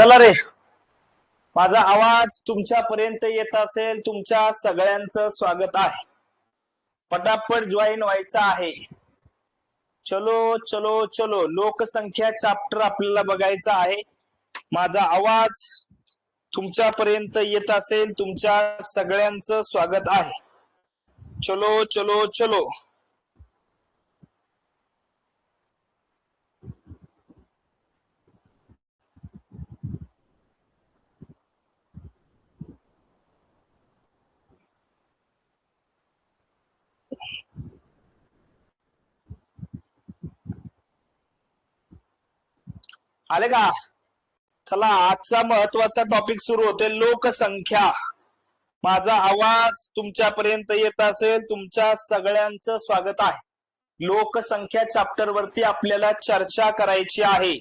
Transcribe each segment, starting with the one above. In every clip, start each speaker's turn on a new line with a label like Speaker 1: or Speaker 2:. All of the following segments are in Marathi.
Speaker 1: चला रे, माझा आवाज तुमच्यापर्यंत येत असेल. तुमच्या सगळ्यांचं स्वागत आहे. पटापट जॉईन व्हायचं आहे. चलो चलो चलो, लोकसंख्या चॅप्टर आपल्याला बघायचा आहे. माझा आवाज तुमच्यापर्यंत येत असेल. तुमच्या सगळ्यांचं स्वागत आहे. चलो चलो चलो. आले का? चला, आजचा महत्वाचा टॉपिक सुरू होते, लोकसंख्या. माझा आवाज तुमच्यापर्यंत येत असेल. तुमच्या सगळ्यांचं स्वागत आहे. लोकसंख्या चॅप्टर वरती आपल्याला चर्चा करायची आहे.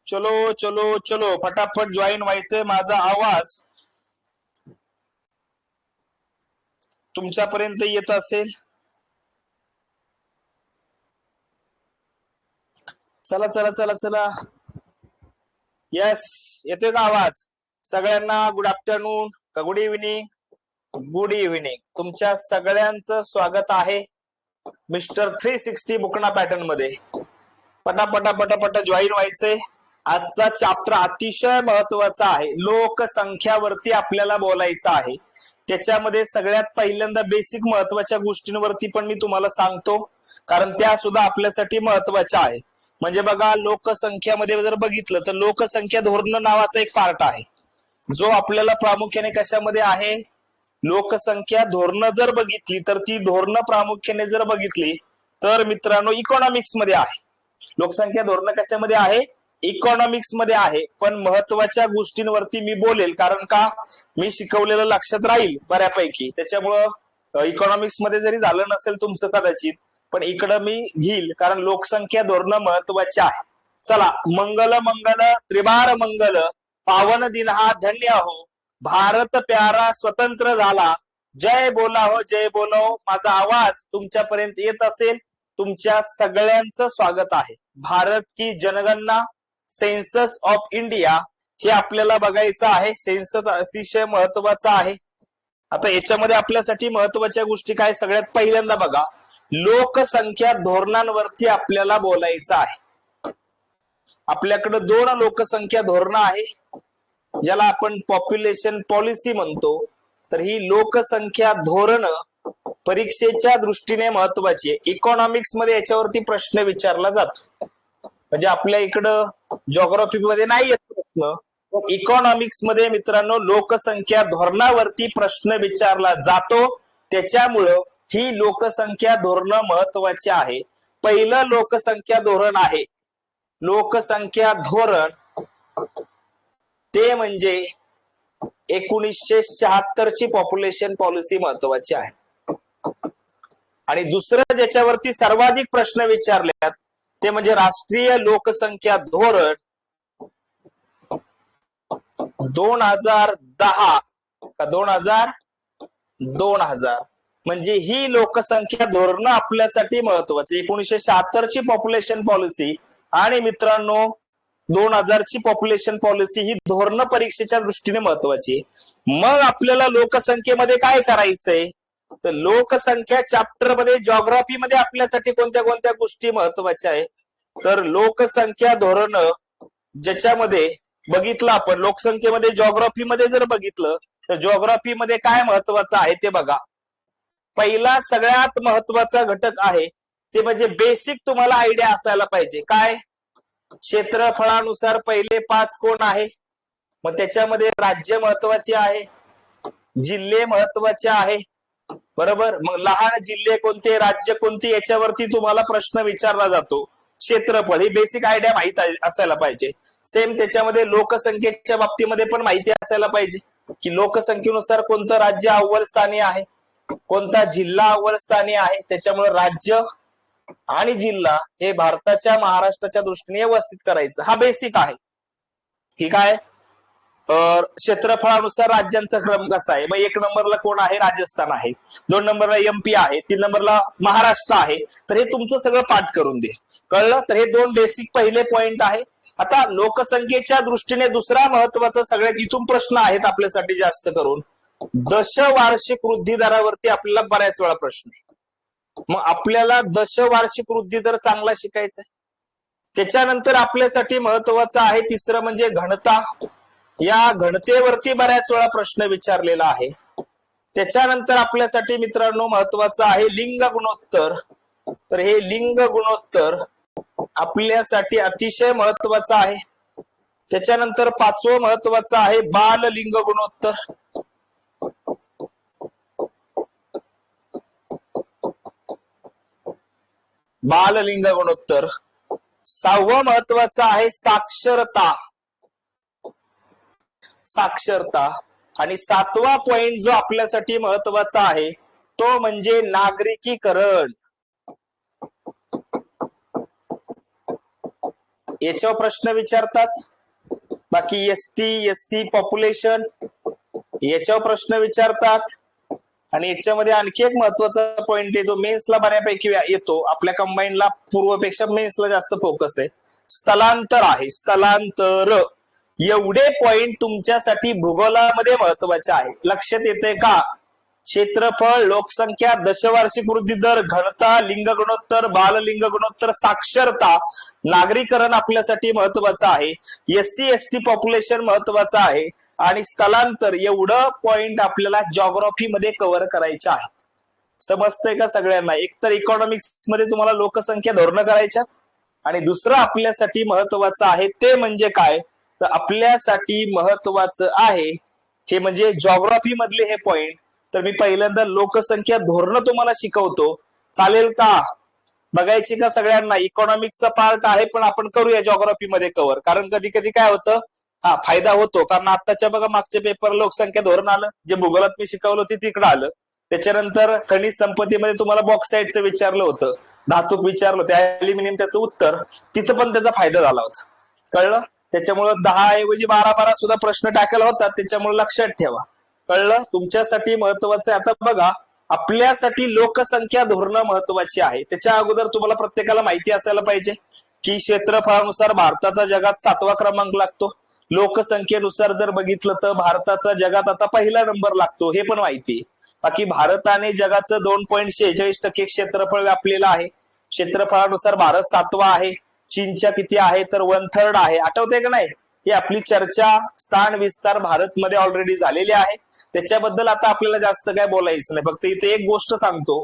Speaker 1: चलो चलो चलो, फटाफट जॉईन व्हायचंय. माझा आवाज तुमच्यापर्यंत येत असेल. चला चला चला चला. यस, येतोय का आवाज? सगळ्यांना गुड आफ्टरनून का गुड इव्हिनिंग? Good evening. तुमच्या सगळ्यांचं स्वागत आहे मिस्टर 360 बुकना पॅटर्न मध्ये. पटापटा पटापटा जॉईन व्हायचंय. आजचा चॅप्टर अतिशय महत्वाचा आहे. लोकसंख्यावरती आपल्याला बोलायचं आहे. त्याच्यामध्ये सगळ्यात पहिल्यांदा बेसिक महत्वाच्या गोष्टींवरती पण मी तुम्हाला सांगतो, कारण त्या सुद्धा आपल्यासाठी महत्वाच्या आहे. म्हणजे बघा, लोकसंख्यामध्ये जर बघितलं तर लोकसंख्या धोरण नावाचा एक पार्ट आहे, जो आपल्याला प्रामुख्याने कशामध्ये आहे? लोकसंख्या धोरण जर बघितली तर ती धोरण प्रामुख्याने जर बघितली तर मित्रांनो इकॉनॉमिक्स मध्ये आहे. लोकसंख्या धोरण कशामध्ये आहे? इकॉनॉमिक्स मध्ये आहे. पण महत्वाच्या गोष्टींवरती मी बोलेल, कारण का मी शिकवलेलं लक्षात राहील बऱ्यापैकी. त्याच्यामुळं इकॉनॉमिक्स मध्ये जरी झालं नसेल तुमचं कदाचित, पण इकडं मी घेईल, कारण लोकसंख्या धोरण महत्वाचे आहे. चला, मंगल मंगल त्रिबार मंगल, पावन दिन हा धन्य हो, भारत प्यारा स्वतंत्र झाला, जय बोला हो जय बोलो. माझा आवाज तुमच्यापर्यंत येत असेल. तुमच्या सगळ्यांचं स्वागत आहे. भारत की जनगणना, सेन्सस ऑफ इंडिया, हे आपल्याला बघायचं आहे. सेन्सस अतिशय महत्वाचा आहे. आता याच्यामध्ये आपल्यासाठी महत्वाच्या गोष्टी काय? सगळ्यात पहिल्यांदा बघा, लोकसंख्या धोरणांवरती आपल्याला बोलायचं आहे. आपल्याकडे 2 लोकसंख्या धोरण आहे, ज्याला आपण पॉप्युलेशन पॉलिसी म्हणतो. तर ही लोकसंख्या धोरण परीक्षेच्या दृष्टीने महत्वाची आहे. इकॉनॉमिक्स मध्ये याच्यावरती प्रश्न विचारला जातो. म्हणजे आपल्या इकडं जिओग्राफी मध्ये नाही येत प्रश्न, इकॉनॉमिक्स मध्ये मित्रांनो लोकसंख्या धोरणावरती प्रश्न विचारला जातो. त्याच्यामुळं ही लोकसंख्या धोरण महत्वाची आहे. पहिलं लोकसंख्या धोरण आहे, लोकसंख्या धोरण, ते म्हणजे 1976 ची पॉप्युलेशन पॉलिसी महत्वाची आहे. आणि दुसरं ज्याच्यावरती सर्वाधिक प्रश्न विचारल्यात ते म्हणजे राष्ट्रीय लोकसंख्या धोरण 2010 का 2000. म्हणजे ही लोकसंख्या धोरण आपल्यासाठी महत्वाची. 1976 ची पॉप्युलेशन पॉलिसी आणि मित्रांनो 2000 ची पॉप्युलेशन पॉलिसी ही धोरण परीक्षेच्या दृष्टीने महत्वाची. मग आपल्याला लोकसंख्येमध्ये काय करायचंय? तर लोकसंख्या चॅप्टर मध्ये जिओग्राफी मध्ये आपल्यासाठी कोणत्या कोणत्या गोष्टी महत्वाच्या आहे? तर लोकसंख्या धोरण ज्याच्यामध्ये बघितलं आपण, लोकसंख्येमध्ये जिओग्राफी मध्ये जर बघितलं तर जिओग्राफी मध्ये काय महत्वाचं आहे ते बघा. पहिला सगळ्यात महत्वाचा घटक आहे ते म्हणजे बेसिक तुम्हाला आयडिया असायला पाहिजे. काय? क्षेत्रफळानुसार पहिले 5 कोण आहे, मग त्याच्यामध्ये राज्य महत्वाचे आहे, जिल्हे महत्वाचे आहे, बरोबर. मग लहान जिल्हे कोणते, राज्य कोणते, याच्यावरती तुम्हाला प्रश्न विचारला जातो. क्षेत्रफळ ही बेसिक आयडिया माहित असायला पाहिजे. सेम त्याच्यामध्ये लोकसंख्येच्या बाबतीमध्ये पण माहिती असायला पाहिजे की लोकसंख्येनुसार कोणतं राज्य अव्वल स्थानी आहे, कोणता जिल्हा अव्वल स्थानी आहे. त्याच्यामुळे राज्य आणि जिल्हा हे भारताच्या महाराष्ट्राच्या दृष्टीने व्यवस्थित करायचं, हा बेसिक आहे. ठीक आहे. क्षेत्रफळानुसार राज्यांचा क्रम कसा आहे? मग 1 नंबरला कोण आहे? राजस्थान आहे. 2 नंबरला MP आहे. 3 नंबरला महाराष्ट्र आहे. तर हे तुमचं सगळं पाठ करून दे. कळलं? तर हे 2 बेसिक पहिले पॉइंट आहे. आता लोकसंख्येच्या दृष्टीने दुसरा महत्वाचा सगळ्यात इथून प्रश्न आहेत आपल्यासाठी जास्त करून दशवार्षिक वृद्धी दरावरती आपल्याला बऱ्याच वेळा प्रश्न आहे. मग आपल्याला दशवार्षिक वृद्धी दर चांगला शिकायचा आहे. त्याच्यानंतर आपल्यासाठी महत्वाचं आहे तिसरं म्हणजे घनता. या घनतेवरती बऱ्याच वेळा प्रश्न विचारलेला आहे. त्याच्यानंतर आपल्यासाठी मित्रांनो महत्वाचं आहे लिंग गुणोत्तर. तर हे लिंग गुणोत्तर आपल्यासाठी अतिशय महत्वाचं आहे. त्याच्यानंतर 5वं महत्वाचं आहे बाल लिंग गुणोत्तर. बाल लिंग गुणोत्तर. 6वं महत्वाचं आहे साक्षरता. साक्षरता. आणि 7वा पॉइंट जो आपल्यासाठी महत्वाचा आहे तो म्हणजे नागरिकीकरण. याच्यावर प्रश्न विचारतात. बाकी ST SC पॉप्युलेशन याच्यावर प्रश्न विचारतात. आणि याच्यामध्ये आणखी एक महत्वाचा पॉइंट आहे जो मेन्सला बऱ्यापैकी येतो. आपल्या कंबाईनला पूर्वपेक्षा मेन्सला जास्त फोकस आहे. स्थलांतर आहे. स्थलांतर. एवढे पॉइंट तुमच्यासाठी भूगोलामध्ये महत्वाचे आहे. लक्षात येते का? क्षेत्रफळ, लोकसंख्या, दशवार्षिक वृद्धी दर, घनता, लिंग गुणोत्तर, बाल लिंग गुणोत्तर, साक्षरता, नागरीकरण आपल्यासाठी महत्वाचं आहे. SC ST पॉप्युलेशन महत्वाचं आहे. आणि स्थलांतर एवढं पॉइंट आपल्याला जॉग्राफी मध्ये कव्हर करायचे आहेत. समजतंय का सगळ्यांना? एकतर इकॉनॉमिक्स मध्ये तुम्हाला लोकसंख्या धोरण करायच्या आणि दुसरं आपल्यासाठी महत्वाचं आहे ते म्हणजे काय? तर आपल्यासाठी महत्वाचं आहे हे म्हणजे जॉग्राफी मधले हे पॉइंट. तर मी पहिल्यांदा लोकसंख्या धोरण तुम्हाला शिकवतो. चालेल का? बघायची का सगळ्यांना? इकॉनॉमिक्सचा पार्ट आहे पण आपण करूया जॉग्राफी मध्ये कव्हर. कारण कधी कधी काय होतं फायदा होतो. कारण आत्ताच्या बघा मागच्या पेपर लोकसंख्या धोरण आलं, जे भूगोलात मी शिकवलं ते तिकडं आलं. त्याच्यानंतर खनिज संपत्तीमध्ये तुम्हाला बॉक्साईटचं विचारलं होतं, धातूक विचारलं होतं, अॅल्युमिनियम त्याचं उत्तर, तिथं पण त्याचा फायदा झाला होता. कळलं? त्याच्यामुळं 10 ऐवजी 12 सुद्धा प्रश्न टाकायला होतात. त्याच्यामुळे लक्षात ठेवा. कळलं? तुमच्यासाठी महत्वाचं आहे. आता बघा आपल्यासाठी लोकसंख्या धोरण महत्वाची आहे. त्याच्या अगोदर तुम्हाला प्रत्येकाला माहिती असायला पाहिजे की क्षेत्रफळानुसार भारताचा जगात 7वा क्रमांक लागतो. लोकसंख्येनुसार जर बघितलं तर भारताचा जगात आता पहिला नंबर लागतो, हे पण माहिती. बाकी भारताने जगाचं 2.46% क्षेत्रफळ व्यापलेलं आहे. क्षेत्रफळानुसार भारत 7वा आहे. चीनच्या किती आहे तर 1/3 आहे. आठवते का नाही? ही आपली चर्चा स्थान विस्तार भारत मध्ये ऑलरेडी झालेली आहे. त्याच्याबद्दल आता आपल्याला जास्त काय बोलायचं नाही. फक्त इथे एक गोष्ट सांगतो,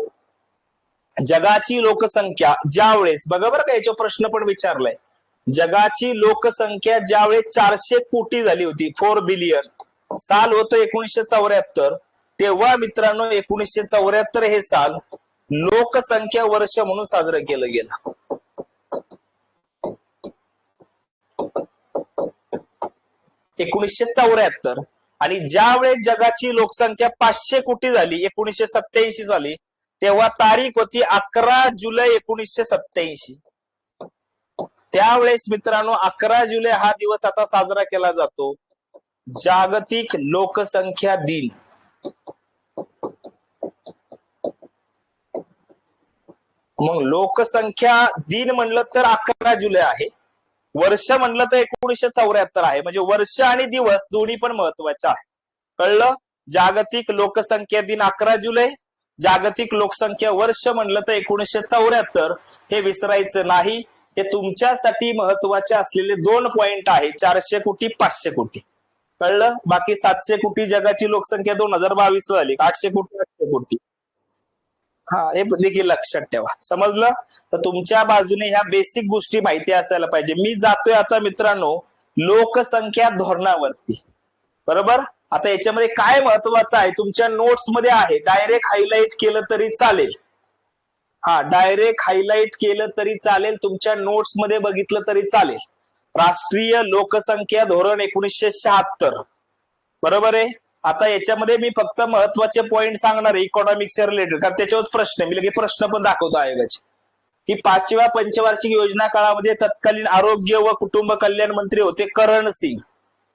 Speaker 1: जगाची लोकसंख्या ज्यावेळेस बघा बरं का याचा प्रश्न पण विचारलाय, जगाची लोकसंख्या ज्यावेळेस 400 कोटी झाली होती, 4 बिलियन, साल होतं 1974, तेव्हा मित्रांनो 1974 हे साल लोकसंख्या वर्ष म्हणून साजरं केलं गेलं. आणि ज्यावेळेस जगाची लोकसंख्या 500 कोटी झाली 1987 साली, तेव्हा तारीख होती 11 जुलै 1987. त्यावेळेस मित्रांनो 11 जुलै हा दिवस आता साजरा केला जातो जागतिक लोकसंख्या दिन. मग लोकसंख्या दिन म्हणलं तर 11 जुलै आहे, वर्ष म्हणलं तर 1974 आहे. म्हणजे वर्ष आणि दिवस दोन्ही पण महत्वाचे आहे. कळलं? जागतिक लोकसंख्या दिन 11 जुलै, जागतिक लोकसंख्या वर्ष म्हणलं तर 1974. हे विसरायचं नाही. हे तुमच्यासाठी महत्वाचे असलेले 2 पॉइंट आहे, 400 कोटी 500 कोटी. कळलं? बाकी 700 कोटी जगाची लोकसंख्या 2022 झाली, 800 कोटी 800 कोटी. हे देखील लक्षात ठेवा. समजलं? तर तुमच्या बाजूने ह्या बेसिक गोष्टी माहिती असायला पाहिजे. मी जातोय आता मित्रांनो लोकसंख्या धोरणावरती. बरोबर? आता याच्यामध्ये काय महत्वाचं आहे तुमच्या नोट्स मध्ये आहे, डायरेक्ट हायलाइट केलं तरी चालेल. डायरेक्ट हायलाइट केलं तरी चालेल, तुमच्या नोट्स मध्ये बघितलं तरी चालेल. राष्ट्रीय लोकसंख्या धोरण 1976. बरोबर आहे? आता याच्यामध्ये मी फक्त महत्वाचे पॉइंट सांगणार आहे इकॉनॉमिक्सच्या रिलेटेड, कारण त्याच्यावर प्रश्न मी लगेच प्रश्न पण दाखवतो आयोगाचे. की 5व्या पंचवार्षिक योजना काळामध्ये तत्कालीन आरोग्य व कुटुंब कल्याण मंत्री होते करण सिंग.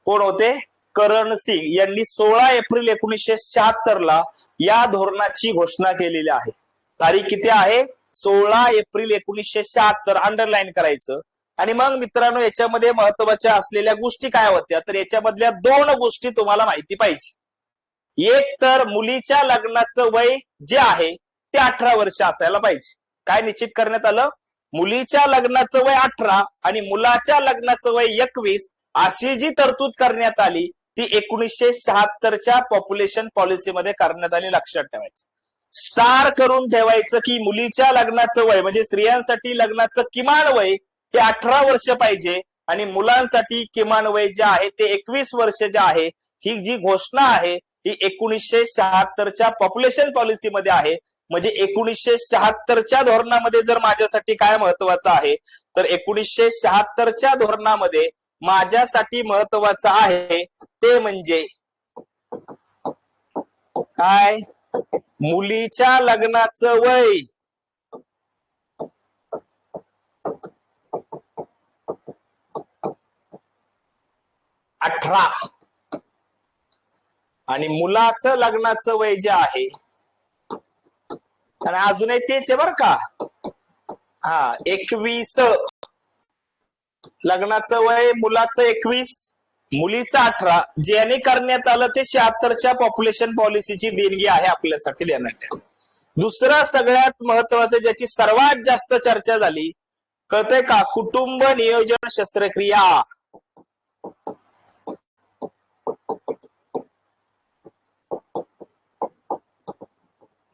Speaker 1: कोण होते? करण सिंग यांनी 16 एप्रिल 1976 ला या धोरणाची घोषणा केलेली आहे. तारीख किती आहे? 16 एप्रिल 1976. अंडरलाईन करायचं. आणि मग मित्रांनो याच्यामध्ये महत्वाच्या असलेल्या गोष्टी काय होत्या, तर याच्यामधल्या दोन गोष्टी तुम्हाला माहिती पाहिजे. एक तर मुलीच्या लग्नाचं वय जे आहे ते 18 वर्ष असायला पाहिजे. काय निश्चित करण्यात आलं? मुलीच्या लग्नाचं वय 18 आणि मुलाच्या लग्नाचं वय 21 अशी जी तरतूद करण्यात आली ती 1976च्या पॉप्युलेशन पॉलिसीमध्ये करण्यात आली. लक्षात ठेवायचं, स्टार करून ठेवायचं की मुलीच्या लग्नाचं वय म्हणजे स्त्रियांसाठी लग्नाचं किमान वय हे 18 वर्ष पाहिजे आणि मुलांसाठी किमान वय जे आहे ते 21 वर्ष जे आहे. ही जी घोषणा आहे ही 1976च्या पॉप्युलेशन पॉलिसीमध्ये आहे. म्हणजे 1976च्या धोरणामध्ये जर माझ्यासाठी काय महत्वाचं आहे, तर 1976च्या धोरणामध्ये माझ्यासाठी महत्वाचं आहे ते म्हणजे काय? मुलीच्या लग्नाचं वय 18 आणि मुलाचं लग्नाचं वय जे आहे आणि अजूनही तेच आहे बर का, 21. लग्नाचं वय मुलाचं 21, मुलीचं 18. ज्याने करण्यात आलं ते 76च्या पॉप्युलेशन पॉलिसीची देणगी आहे आपल्यासाठी देण्यात. दुसरं सगळ्यात महत्वाचं ज्याची सर्वात जास्त चर्चा झाली कळतंय का? कुटुंब नियोजन शस्त्रक्रिया.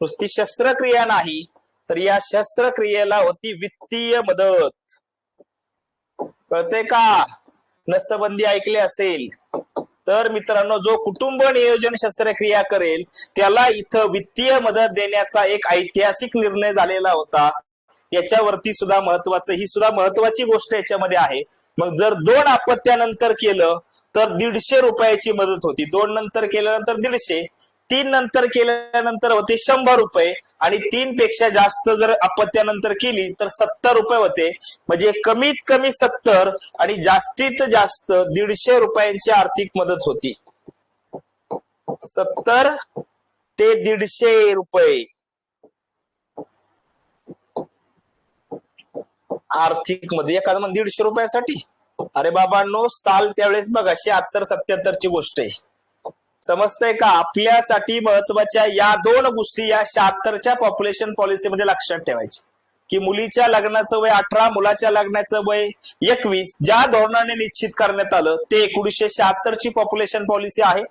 Speaker 1: नुसती शस्त्रक्रिया नाही तर या शस्त्रक्रियेला होती वित्तीय मदत. कळतंय का? नसबंदी ऐकले असेल तर मित्रांनो जो कुटुंब नियोजन शस्त्रक्रिया करेल त्याला इथं वित्तीय मदत देण्याचा एक ऐतिहासिक निर्णय झालेला होता. याच्यावरती सुद्धा महत्वाचं, ही सुद्धा महत्वाची गोष्ट याच्यामध्ये आहे. मग जर 2 अपत्यानंतर केलं तर 150 रुपयाची मदत होती. 2 नंतर केल्यानंतर 150, 3 नंतर केल्यानंतर होते 100 रुपये आणि 3 पेक्षा जास्त जर अपत्यानंतर केली तर 70 रुपये होते. म्हणजे कमीत कमी 70 आणि जास्तीत जास्त 150 रुपयांची आर्थिक मदत होती. 70 ते 150 रुपये आर्थिक मध्ये. एखादं मग 150 रुपयासाठी, अरे बाबांनो साल त्यावेळेस बघा 76-77 ची गोष्ट आहे. समजतंय का? आपल्यासाठी महत्वाच्या या दोन गोष्टी या 76च्या पॉप्युलेशन पॉलिसीमध्ये लक्षात ठेवायच्या की मुलीच्या लग्नाचं वय 18, मुलाच्या लग्नाचं वय 21 ज्या धोरणाने निश्चित करण्यात आलं ते 1976ची पॉप्युलेशन पॉलिसी आहे.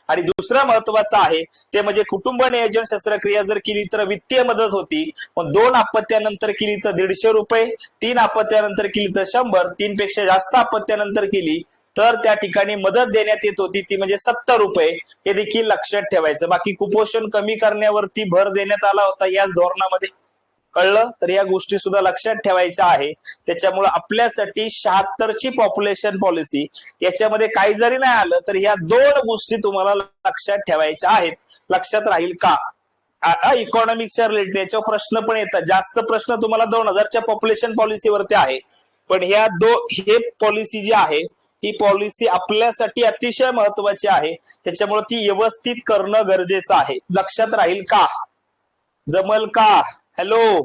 Speaker 1: आणि दुसरं महत्वाचं आहे ते म्हणजे कुटुंब नियोजन शस्त्रक्रिया जर केली तर वित्तीय मदत होती. मग 2 अपत्यानंतर केली तर 150 रुपये, 3 अपत्यानंतर केली तर 100, 3 पेक्षा जास्त अपत्यानंतर केली तर त्या ठिकाणी मदत देण्यात येत होती ती म्हणजे 70 रुपये. हे देखील लक्षात ठेवायचं. बाकी कुपोषण कमी करण्यावरती भर देण्यात आला होता याच धोरणामध्ये. कळलं? तर या गोष्टी सुद्धा लक्षात ठेवायच्या आहे. त्याच्यामुळे आपल्यासाठी 76ची पॉप्युलेशन पॉलिसी याच्यामध्ये काही जरी नाही आलं तर ह्या 2 गोष्टी तुम्हाला लक्षात ठेवायच्या आहेत. लक्षात राहील का? इकॉनॉमिकच्या रिलेटेड याच्यावर प्रश्न पण येतात. जास्त प्रश्न तुम्हाला 2000च्या पॉप्युलेशन पॉलिसीवरती आहे. पण हे पॉलिसी जी आहे ही पॉलिसी आपल्यासाठी अतिशय महत्वाची आहे. त्याच्यामुळे ती व्यवस्थित करणं गरजेचं आहे. लक्षात राहील का? जमल का? हॅलो,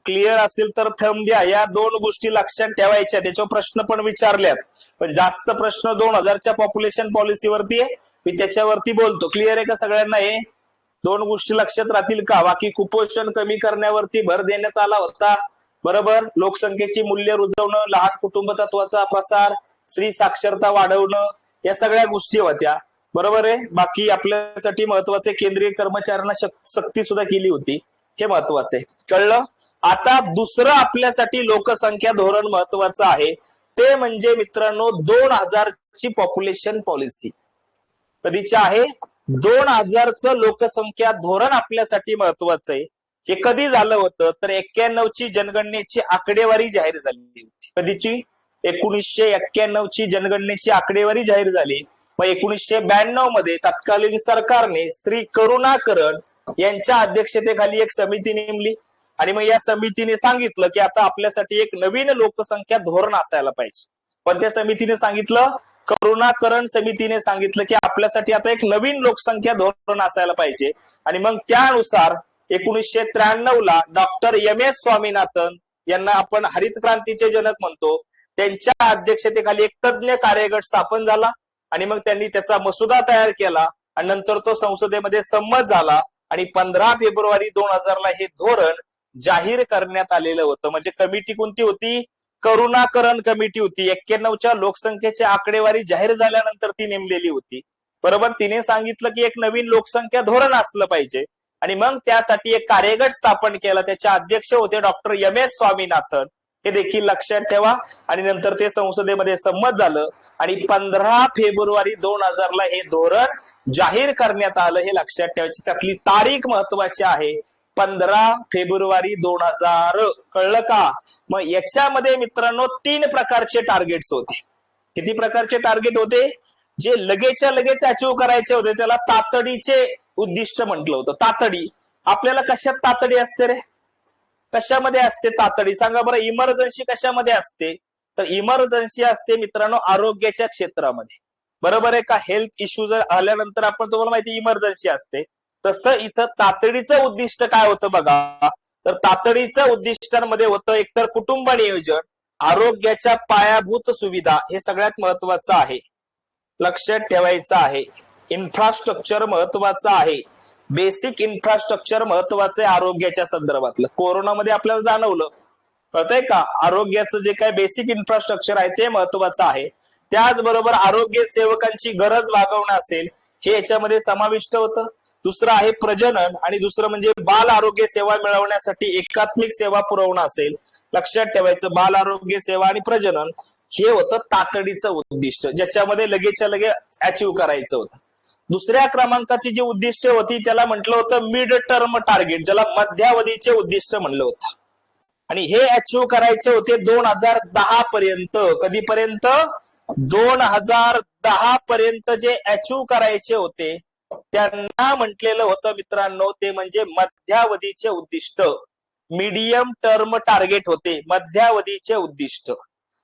Speaker 1: क्लिअर असेल तर थंब द्या. या 2 गोष्टी लक्षात ठेवायच्या. त्याच्यावर प्रश्न पण विचारल्यात पण जास्त प्रश्न 2000च्या पॉप्युलेशन पॉलिसीवरती आहे. मी त्याच्यावरती बोलतो. क्लिअर आहे का सगळ्यांना? हे 2 गोष्टी लक्षात राहतील का? बाकी कुपोषण कमी करण्यावरती भर देण्यात आला होता. बरोबर. लोकसंख्येची मूल्य रुजवणं, लहान कुटुंब तत्वाचा प्रसार, स्त्री साक्षरता वाढवणं, या सगळ्या गोष्टी होत्या. बरोबर आहे. बाकी आपल्यासाठी महत्वाचे केंद्रीय कर्मचाऱ्यांना सक्ती सुद्धा केली होती. हे महत्वाचं आहे. कळलं? आता दुसरं आपल्यासाठी लोकसंख्या धोरण महत्वाचं आहे ते म्हणजे मित्रांनो 2000ची पॉप्युलेशन पॉलिसी. कधीची आहे? 2000चं लोकसंख्या धोरण आपल्यासाठी महत्वाचं आहे. हे कधी झालं होतं तर 91ची जनगणनेची आकडेवारी जाहीर झाली होती. कधीची? 1991ची जनगणनेची आकडेवारी जाहीर झाली. मग 1992 मध्ये तत्कालीन सरकारने श्री करुणा करण यांच्या अध्यक्षतेखाली एक समिती नेमली आणि मग या समितीने सांगितलं की आता आपल्यासाठी एक नवीन लोकसंख्या धोरण असायला पाहिजे. पण त्या समितीने सांगितलं करुणाकरण समितीने सांगितलं की आपल्यासाठी आता एक नवीन लोकसंख्या धोरण असायला पाहिजे आणि मग त्यानुसार 1993 ला डॉक्टर एम एस स्वामीनाथन यांना आपण हरित क्रांतीचे जनक म्हणतो, त्यांच्या अध्यक्षतेखाली एक तज्ञ कार्यगट स्थापन झाला आणि मग त्यांनी त्याचा मसुदा तयार केला आणि नंतर तो संसदेमध्ये संमत झाला आणि 15 फेब्रुवारी 2000 ला हे धोरण जाहीर करण्यात आलेलं होतं. म्हणजे कमिटी कोणती होती? करुणाकरण कमिटी होती. 91च्या लोकसंख्येची आकडेवारी जाहीर झाल्यानंतर ती नेमलेली होती. बरोबर. तिने सांगितलं की एक नवीन लोकसंख्या धोरण असलं पाहिजे आणि मग त्यासाठी एक कार्यगट स्थापन केला. त्याचे अध्यक्ष होते डॉक्टर एम एस स्वामीनाथन. हे देखील लक्षात ठेवा. आणि नंतर ते संसदेमध्ये संमत झालं आणि 15 फेब्रुवारी 2000 ला हे धोरण जाहीर करण्यात आलं. हे लक्षात ठेवायची. त्यातली तारीख महत्वाची आहे, 15 फेब्रुवारी 2000. कळलं का? मग याच्यामध्ये मित्रांनो 3 प्रकारचे टार्गेट्स होते. किती प्रकारचे टार्गेट होते? जे लगेचच्या लगेच अचीव्ह करायचे होते त्याला तातडीचे उद्दिष्ट म्हटलं होतं. तातडी. आपल्याला कशात तातडी असते रे? कशामध्ये असते तातडी? सांगा बरं. इमर्जन्सी कशामध्ये असते? तर इमर्जन्सी असते मित्रांनो आरोग्याच्या क्षेत्रामध्ये. बरोबर आहे का? हेल्थ इश्यू जर आल्यानंतर आपण तुम्हाला माहिती इमर्जन्सी असते. तसं इथं तातडीचं उद्दिष्ट काय होतं बघा. तर तातडीचं उद्दिष्टांमध्ये होतं एकतर कुटुंब नियोजन, आरोग्याच्या पायाभूत सुविधा, हे सगळ्यात महत्वाचं आहे, लक्षात ठेवायचं आहे. इन्फ्रास्ट्रक्चर महत्वाचं आहे. बेसिक इन्फ्रास्ट्रक्चर महत्वाचं आहे आरोग्याच्या संदर्भातलं. कोरोनामध्ये आपल्याला जाणवलं, कळतंय का? आरोग्याचं जे काय बेसिक इन्फ्रास्ट्रक्चर आहे ते महत्वाचं आहे. त्याचबरोबर आरोग्य सेवकांची गरज भागवणं असेल हे याच्यामध्ये समाविष्ट होतं. दुसरं आहे प्रजनन आणि दुसरं म्हणजे बाल आरोग्य सेवा मिळवण्यासाठी एकात्मिक सेवा पुरवणं असेल. लक्षात ठेवायचं, बाल आरोग्य सेवा आणि प्रजनन हे होतं तातडीचं उद्दिष्ट, ज्याच्यामध्ये लगेचच्या लगेच अचीव्ह करायचं होतं. दुसऱ्या क्रमांकाची जी उद्दिष्ट होती त्याला म्हटलं होतं मिड टर्म टार्गेट, ज्याला मध्यावधीचे उद्दिष्ट म्हणलं होतं. आणि हे अचीव्ह करायचे होते 2010 पर्यंत. कधीपर्यंत? 2010 पर्यंत जे अचीव्ह करायचे होते त्यांना म्हटलेलं होतं मित्रांनो ते म्हणजे मध्यावधीचे उद्दिष्ट. मीडियम टर्म टार्गेट होते मध्यावधीचे उद्दिष्ट.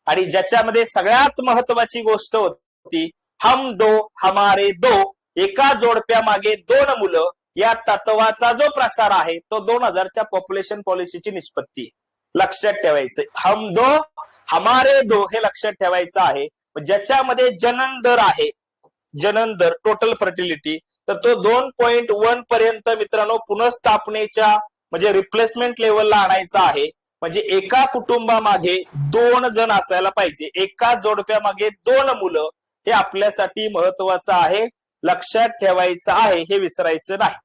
Speaker 1: आणि ज्याच्यामध्ये सगळ्यात महत्वाची गोष्ट होती हम दो हमारे दो, एका जोडप्या मागे 2 मुलं, या तत्वाचा जो प्रसार आहे तो 2000च्या पॉप्युलेशन पॉलिसीची निष्पत्ती. लक्षात ठेवायचं, हम दो हमारे दो हे लक्षात ठेवायचं आहे. ज्याच्यामध्ये जनन दर आहे, जनन दर टोटल फर्टिलिटी, तर तो 2.1 पर्यंत मित्रांनो पुनर्स्थापनेच्या म्हणजे रिप्लेसमेंट लेवलला आणायचा आहे. म्हणजे एका कुटुंबामागे 2 जण असायला पाहिजे, एका जोडप्या मागे 2 मुलं. हे आपल्यासाठी महत्वाचं आहे, लक्षात ठेवायचं आहे, हे विसरायचं नाही.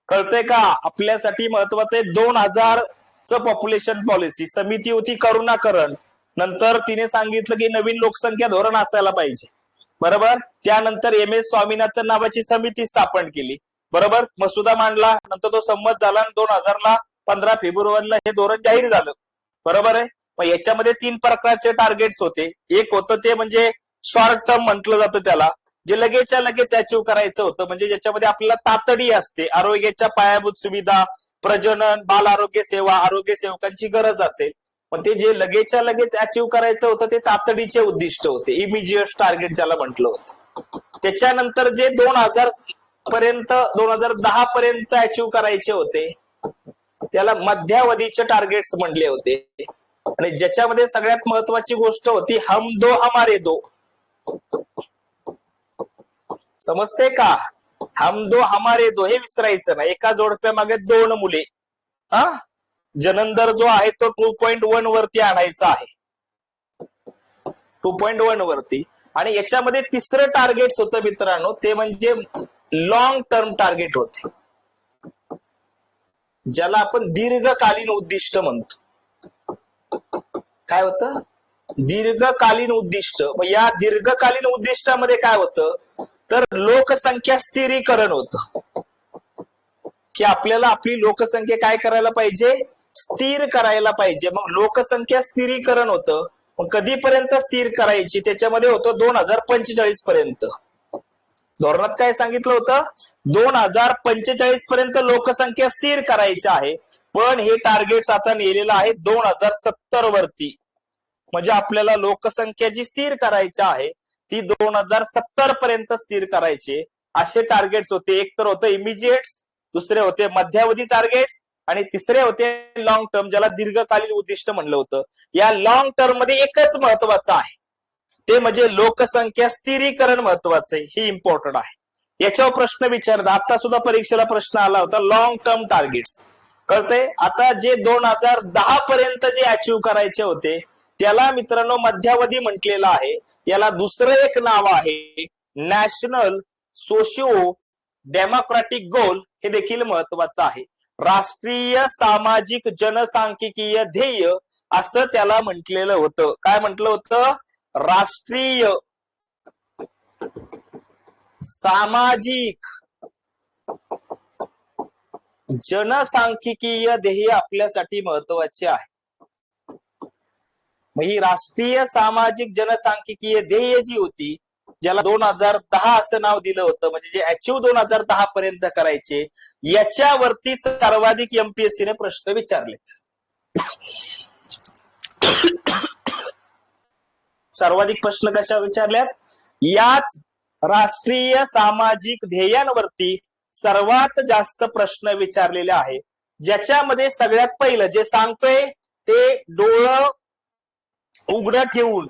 Speaker 1: कळतंय का? आपल्यासाठी महत्वाचं आहे. 2000चं पॉप्युलेशन पॉलिसी समिती होती करुणाकरण. नंतर तिने सांगितलं की नवीन लोकसंख्या धोरण असायला पाहिजे. बरोबर. त्यानंतर एम एस स्वामीनाथन नावाची समिती स्थापन केली. बरोबर. मसुदा मांडला, नंतर तो संमत झाला आणि 2000 ला 15 फेब्रुवारीला हे धोरण जाहीर झालं. बरोबर आहे. मग याच्यामध्ये 3 प्रकारचे टार्गेट्स होते. एक होतं ते म्हणजे शॉर्ट टर्म म्हटलं जातं त्याला, जे लगेचच्या लगेच अचीव्ह करायचं होतं. म्हणजे ज्याच्यामध्ये आपल्याला तातडी असते, आरोग्याच्या पायाभूत सुविधा, प्रजनन, बाल आरोग्य सेवा, आरोग्य सेवकांची गरज असेल. पण ते जे लगेचच्या लगेच अचीव्ह करायचं होतं ते तातडीचे उद्दिष्ट होते, इमिजिएट टार्गेट ज्याला म्हटलं होतं. त्याच्यानंतर जे 2010 पर्यंत अचीव्ह करायचे होते त्याला मध्यावधीचे टार्गेट्स म्हणले होते. आणि ज्याच्यामध्ये सगळ्यात महत्वाची गोष्ट होती हम दो हमारे दो. समजते का? हम दो हमारे दो हे विसरायचं ना. एका जोडप्या मागे 2 मुले. जनन दर जो आहे तो 2.1 वरती आणायचा आहे, 2.1 वरती. आणि याच्यामध्ये तिसरं टार्गेट होतं मित्रांनो ते म्हणजे लॉंग टर्म टार्गेट होते, ज्याला आपण दीर्घकालीन उद्दिष्ट म्हणतो. काय होतं? दीर्घकालीन उद्दिष्ट. या दीर्घकालीन उद्दिष्टामध्ये काय होतं तर लोकसंख्या स्थिरीकरण होतं, की आपल्याला आपली लोकसंख्या काय करायला पाहिजे? स्थिर करायला पाहिजे. मग लोकसंख्या स्थिरीकरण होतं. मग कधीपर्यंत स्थिर करायची? त्याच्यामध्ये होतं 2045 पर्यंत. धोरणात काय सांगितलं होतं? 2045 पर्यंत लोकसंख्या स्थिर करायची आहे. पण हे टार्गेट्स आता नेलेलं आहे 2070 वरती. म्हणजे आपल्याला लोकसंख्या जी स्थिर करायची आहे ती 2070 पर्यंत स्थिर करायचे असे टार्गेट्स होते. एक तर होतं इमिजिएट्स, दुसरे होते मध्यावधी टार्गेट्स आणि तिसरे होते लॉंग टर्म, ज्याला दीर्घकालीन उद्दिष्ट म्हणलं होतं. या लॉंग टर्म मध्ये एकच महत्वाचं आहे, ते म्हणजे लोकसंख्या स्थिरीकरण महत्वाचं आहे. ही इम्पॉर्टंट आहे. याच्यावर प्रश्न विचारतात. आता सुद्धा परीक्षेला प्रश्न आला होता, लॉंग टर्म टार्गेट्स. कळतंय? आता जे 2010 पर्यंत जे अचीव्ह करायचे होते त्याला मित्रांनो मध्यावधी म्हटलेलं आहे. याला दुसरं एक नाव आहे नॅशनल सोशिओ डेमोक्रॅटिक गोल. हे देखील महत्वाचं आहे. राष्ट्रीय सामाजिक जनसांख्यिकीय ध्येय असं त्याला म्हटलेलं होतं. काय म्हटलं होतं? राष्ट्रीय सामाजिक जनसांख्यिकीय ध्येय आपल्यासाठी महत्वाचे आहे. मग ही राष्ट्रीय सामाजिक जनसांख्यिकीय ध्येय जी होती, ज्याला 2010 असं नाव दिलं होतं, म्हणजे जे अचीव्ह 2010 पर्यंत करायचे, याच्यावरती सर्वाधिक एमपीएससी ने प्रश्न विचारलेत. सर्वाधिक प्रश्न कशा विचारल्यात? याच राष्ट्रीय सामाजिक ध्येयांवरती सर्वात जास्त प्रश्न विचारलेले आहे. ज्याच्यामध्ये सगळ्यात पहिलं जे सांगतोय ते डोळं उघडं ठेवून,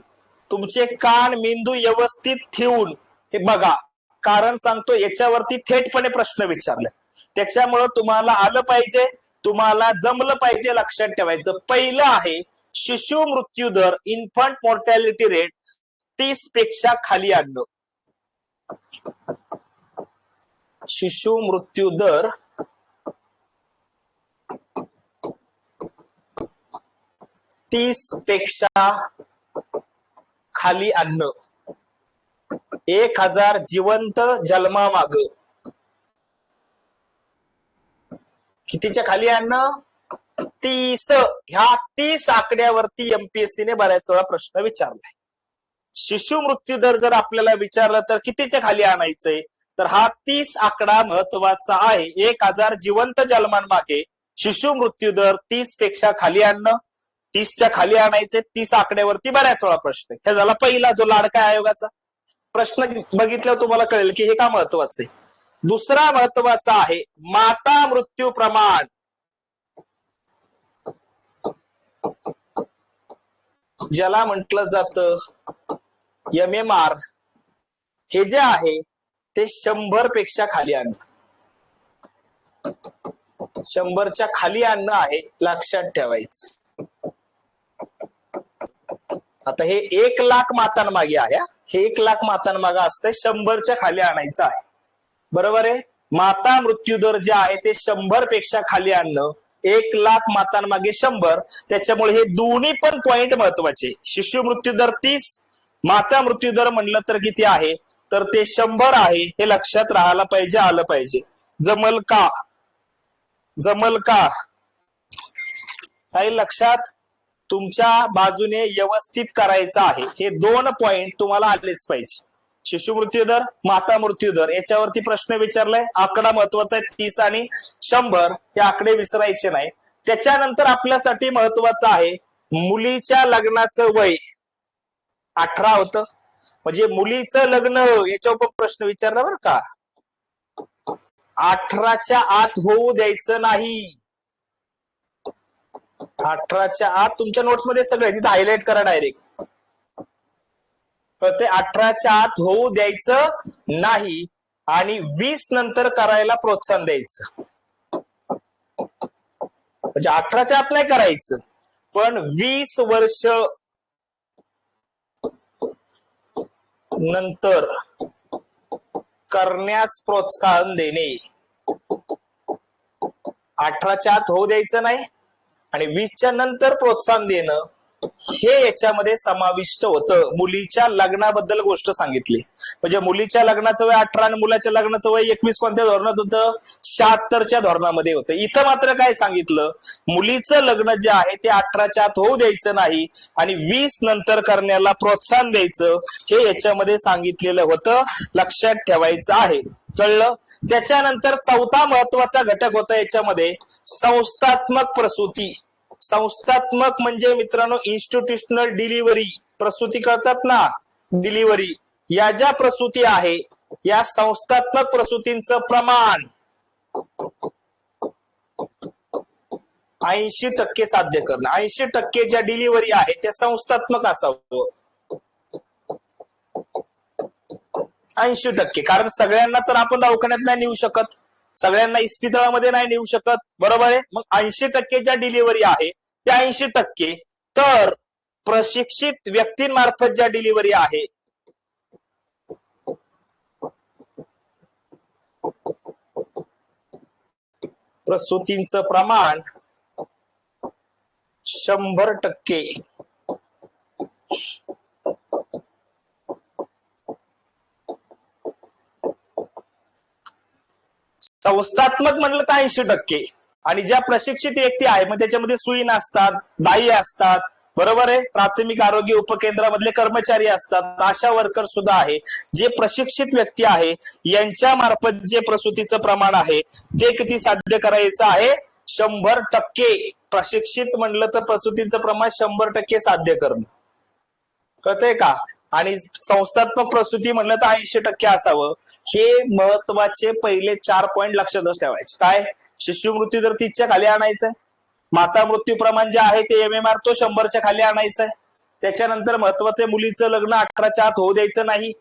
Speaker 1: तुमचे कान मेंदू व्यवस्थित ठेवून हे बघा. कारण सांगतो, याच्यावरती थेटपणे प्रश्न विचारले. त्याच्यामुळं तुम्हाला आलं पाहिजे, तुम्हाला जमलं पाहिजे. लक्षात ठेवायचं पहिलं आहे शिशु मृत्यू दर, इन्फंट मॉर्टॅलिटी रेट 30 पेक्षा खाली आणणं. शिशु मृत्यू दर 30 पेक्षा खाली आणणं. 1000 जिवंत जन्मामाग कितीच्या खाली आणणं? 30. ह्या 30 आकड्यावरती एमपीएससी ने बऱ्याच वेळा प्रश्न विचारलाय. शिशु मृत्यू दर जर आपल्याला विचारलं तर कितीच्या खाली आणायचंय, तर हा 30 आकडा महत्वाचा आहे. 1000 जिवंत जन्मांमागे शिशु मृत्यू दर 30 पेक्षा खाली आणणं. 30च्या खाली आणायचे. 30 आकड्यावरती बऱ्याच वेळा प्रश्न. हे झाला पहिला जो लाडका आयोगाचा प्रश्न. बघितल्यावर तुम्हाला कळेल की हे का महत्वाचं आहे. दुसरा महत्वाचा आहे माता मृत्यू प्रमाण. ज्याला म्हटलं जातं MMR, हे जे आहे ते 100 पेक्षा खाली आणणं. 100च्या खाली आणणं आहे. लक्षात ठेवायचं. आता हे 1 लाख मातांमागे आहे. हे 1 लाख मातांमागे असते, 100च्या खाली आणायचं आहे. बरोबर आहे. माता मृत्यू दर जे आहे ते 100 पेक्षा खाली आणणं. 1 लाख मातांमागे 100. त्याच्यामुळे हे दोन्ही पण पॉइंट महत्वाचे. शिशु मृत्यू दर 30, माता मृत्यू दर म्हणलं तर किती आहे, तर ते 100 आहे. हे लक्षात राहायला पाहिजे, आलं पाहिजे. जमल का? जमल का? काही लक्षात तुमच्या बाजूने व्यवस्थित करायचं आहे. हे 2 पॉइंट तुम्हाला आलेच पाहिजे. शिशु मृत्यू दर, माता मृत्यू दर याच्यावरती प्रश्न विचारलाय. आकडा महत्वाचा आहे 30 आणि 100. हे आकडे विसरायचे नाही. त्याच्यानंतर आपल्यासाठी महत्वाचं आहे मुलीच्या लग्नाचं वय 18 होतं. म्हणजे मुलीचं लग्न याच्यावर पण प्रश्न विचारला बरं का. 18च्या आत होऊ द्यायचं नाही. 18च्या आत तुमच्या नोट्स मध्ये सगळे तिथे हायलाइट करा डायरेक्ट. ते 18च्या आत होऊ द्यायचं नाही आणि 20 नंतर करायला प्रोत्साहन द्यायचं. म्हणजे 18च्या आत नाही करायचं, पण 20 वर्ष नंतर करण्यास प्रोत्साहन देणे. 18च्या आत होऊ द्यायचं नाही आणि 20च्या नंतर प्रोत्साहन देणं हे याच्यामध्ये समाविष्ट होतं. मुलीच्या लग्नाबद्दल गोष्ट सांगितली. म्हणजे मुलीच्या लग्नाचं वय 18 आणि मुलाच्या लग्नाचं वय 21 कोणत्या धोरणात होतं? 76च्या धोरणामध्ये होतं. इथं मात्र काय सांगितलं? मुलीचं लग्न जे आहे ते 18च्या आत होऊ द्यायचं नाही आणि 20 नंतर करण्याला प्रोत्साहन द्यायचं, हे याच्यामध्ये सांगितलेलं होतं. लक्षात ठेवायचं आहे. कळलं? त्याच्यानंतर चौथा महत्वाचा घटक होता याच्यामध्ये संस्थात्मक प्रसूती. संस्थात्मक म्हणजे मित्रांनो इन्स्टिट्यूशनल डिलिव्हरी. प्रसूती कळतात ना, डिलिव्हरी. या ज्या प्रसूती आहे या संस्थात्मक प्रसूतींचं प्रमाण 80% साध्य करणं. 80% ज्या डिलिव्हरी आहे त्या संस्थात्मक असावं. 80%, कारण सगळ्यांना तर आपण दवाखान्यात नाही नेऊ शकत, सगळ्यांना इस्पितळामध्ये नाही नेऊ शकत, बरोबर आहे. मग 80% ज्या डिलिव्हरी आहे त्या 80%, तर प्रशिक्षित व्यक्तींमार्फत ज्या डिलिव्हरी आहे प्रसूतींचं प्रमाण 100%. संस्थात्मक म्हणलं तर 80%. आणि ज्या प्रशिक्षित व्यक्ती आहे मग त्याच्यामध्ये सुईण असतात, दाई असतात, बरोबर आहे, प्राथमिक आरोग्य उपकेंद्रामधले कर्मचारी असतात, आशा वर्कर सुद्धा आहे. जे प्रशिक्षित व्यक्ती आहे यांच्या मार्फत जे प्रसूतीचं प्रमाण आहे ते किती साध्य करायचं आहे? 100%. प्रशिक्षित म्हणलं तर प्रसूतीचं प्रमाण 100% साध्य करणं, कळतंय का? आणि संस्थात्मक प्रसूती म्हणलं तर 80% असावं. हे महत्वाचे पहिले 4 पॉइंट लक्षातच ठेवायचे. काय? शिशु मृत्यू दर 30च्या खाली आणायचंय, माता मृत्यू प्रमाण जे आहे ते MMR तो 100च्या खाली आणायचंय. त्याच्यानंतर महत्वाचे मुलीचं लग्न 18च्या आत होऊ द्यायचं नाही,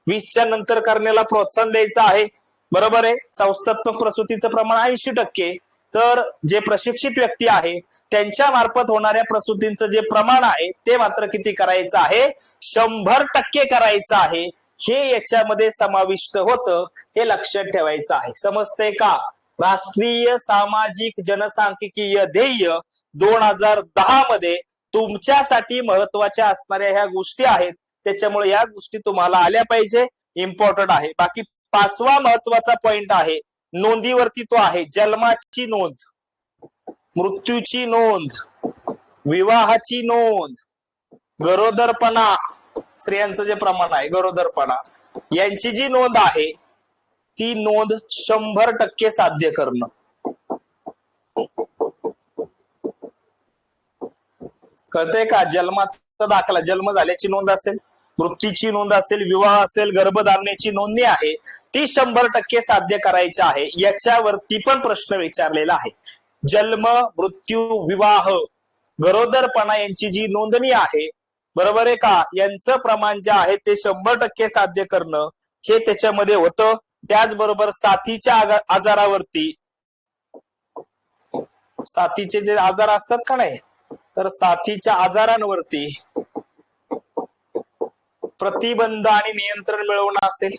Speaker 1: 20च्या नंतर करण्याला प्रोत्साहन द्यायचं आहे, बरोबर आहे. संस्थात्मक प्रसूतीचं प्रमाण 80%. तर जे प्रशिक्षित व्यक्ती आहे त्यांच्या मार्फत होणाऱ्या प्रसूतींचं जे प्रमाण आहे ते मात्र किती करायचं आहे? 100% करायचं आहे. हे याच्यामध्ये समाविष्ट होतं, हे लक्षात ठेवायचं आहे. समजतंय का? राष्ट्रीय सामाजिक जनसांख्यिकीय ध्येय 2010 मध्ये तुमच्यासाठी महत्वाच्या असणाऱ्या ह्या गोष्टी आहेत, त्याच्यामुळे या गोष्टी तुम्हाला आल्या पाहिजे, इम्पॉर्टंट आहे. बाकी 5वा महत्वाचा पॉइंट आहे नोंदीवरती, तो आहे जन्माची नोंद, मृत्यूची नोंद, विवाहाची नोंद, गरोदरपणा, स्त्रियांचं जे प्रमाण आहे गरोदरपणा यांची जी नोंद आहे ती नोंद 100% साध्य करणं. कळतंय का? जन्माचा दाखला, जन्म झाल्याची नोंद असेल, मृत्यूची नोंद असेल, विवाह असेल, गर्भधारणेची नोंदणी आहे ती 100% साध्य करायची आहे. याच्यावरती पण प्रश्न विचारलेला आहे. जन्म, मृत्यू, विवाह, गरोदरपणा यांची जी नोंदणी आहे, बरोबर आहे का, यांचं प्रमाण जे आहे ते 100% साध्य करणं हे त्याच्यामध्ये होतं. त्याचबरोबर साथीच्या आजारावरती, साथीचे जे आजार असतात का नाही, तर साथीच्या आजारांवरती प्रतिबंध आणि नियंत्रण मिळवणं असेल,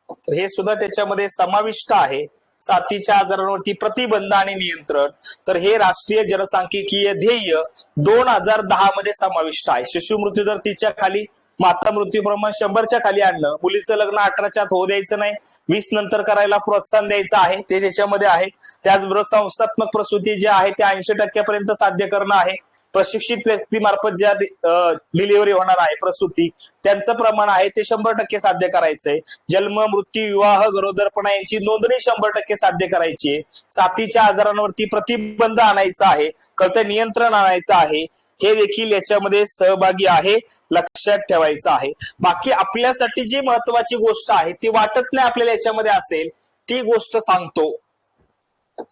Speaker 1: तर हे सुद्धा त्याच्यामध्ये समाविष्ट आहे. साथीच्या आजारांवरती प्रतिबंध आणि नियंत्रण, तर हे राष्ट्रीय जनसांख्यिकीय ध्येय 2010 मध्ये समाविष्ट आहे. शिशु मृत्यू दर 30च्या खाली, माता मृत्यू प्रमाण 100च्या खाली आणणं, मुलीचं लग्न 18च्या आत होऊ द्यायचं नाही, 20 नंतर करायला प्रोत्साहन द्यायचं आहे, ते त्याच्यामध्ये आहे. त्याचबरोबर संस्थात्मक प्रसूती जे आहे ते 80% पर्यंत साध्य करणं आहे. प्रशिक्षित व्यक्तीमार्फत ज्या डिलिव्हरी होणार आहे प्रसूती त्यांचं प्रमाण आहे ते 100% साध्य करायचंय. जन्म, मृत्यू, विवाह, गरोदरपणा यांची नोंदणी 100% साध्य करायची आहे. साथीच्या आजारांवरती प्रतिबंध आणायचा आहे, कळतंय, नियंत्रण आणायचं आहे, हे देखील याच्यामध्ये सहभागी आहे, लक्षात ठेवायचं आहे. बाकी आपल्यासाठी जी महत्वाची गोष्ट आहे ती वाटत नाही आपल्याला याच्यामध्ये असेल, ती गोष्ट सांगतो,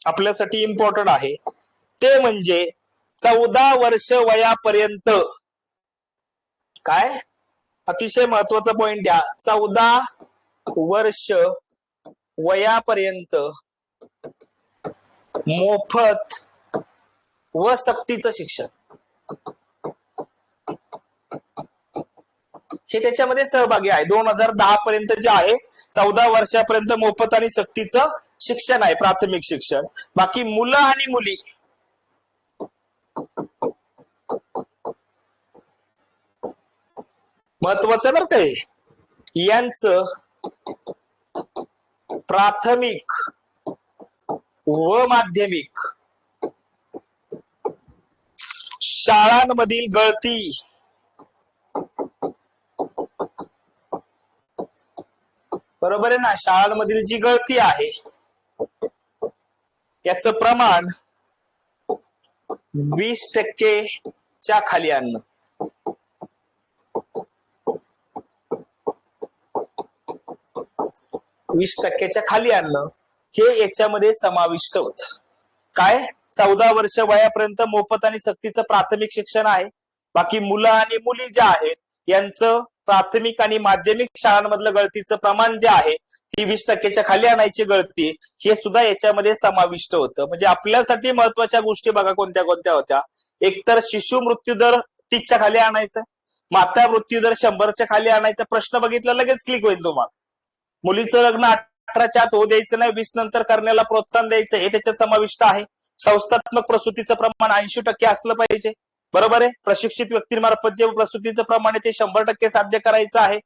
Speaker 1: आपल्यासाठी इम्पॉर्टंट आहे. ते म्हणजे 14 वर्ष वयापर्यंत, काय अतिशय महत्वाचा पॉइंट द्या, 14 वर्ष वयापर्यंत मोफत व सक्तीचं शिक्षण हे त्याच्यामध्ये सहभागी आहे. 2010 पर्यंत जे आहे 14 वर्षापर्यंत मोफत आणि सक्तीचं शिक्षण आहे, प्राथमिक शिक्षण. बाकी मुलं आणि मुली महत्वाचं बरं काय, यांचं प्राथमिक व माध्यमिक शाळांमधील गळती बरोबर आहे ना, शाळांमधील जी गळती आहे याचं प्रमाण 20% च्या खाली आणणं. 20% खाली आणणं हे याच्यामध्ये समाविष्ट होत. काय 14 वर्ष वयापर्यंत मोफत आणि सक्तीचं प्राथमिक शिक्षण आहे. बाकी मुलं आणि मुली ज्या आहेत यांचं प्राथमिक आणि माध्यमिक शाळांमधलं गळतीचं प्रमाण जे आहे ती 20% खाली आणायची गळती हे सुद्धा याच्यामध्ये समाविष्ट होतं. म्हणजे आपल्यासाठी महत्वाच्या गोष्टी बघा कोणत्या कोणत्या होत्या. एकतर शिशु मृत्यू दर 30च्या खाली आणायचा, माता मृत्यू दर 100च्या खाली आणायचा. प्रश्न बघितला लगेच क्लिक होईल तुम्हाला. मुलीचं लग्न 18च्या आत होऊ द्यायचं नाही, 20 नंतर करण्याला प्रोत्साहन द्यायचं हे त्याच्यात समाविष्ट आहे. संस्थात्मक प्रसूतीचं प्रमाण 80% असलं पाहिजे. बरोबर आहे. प्रशिक्षित व्यक्तींमार्फत जे प्रसूतीचं प्रमाण आहे ते 100% साध्य करायचं आहे.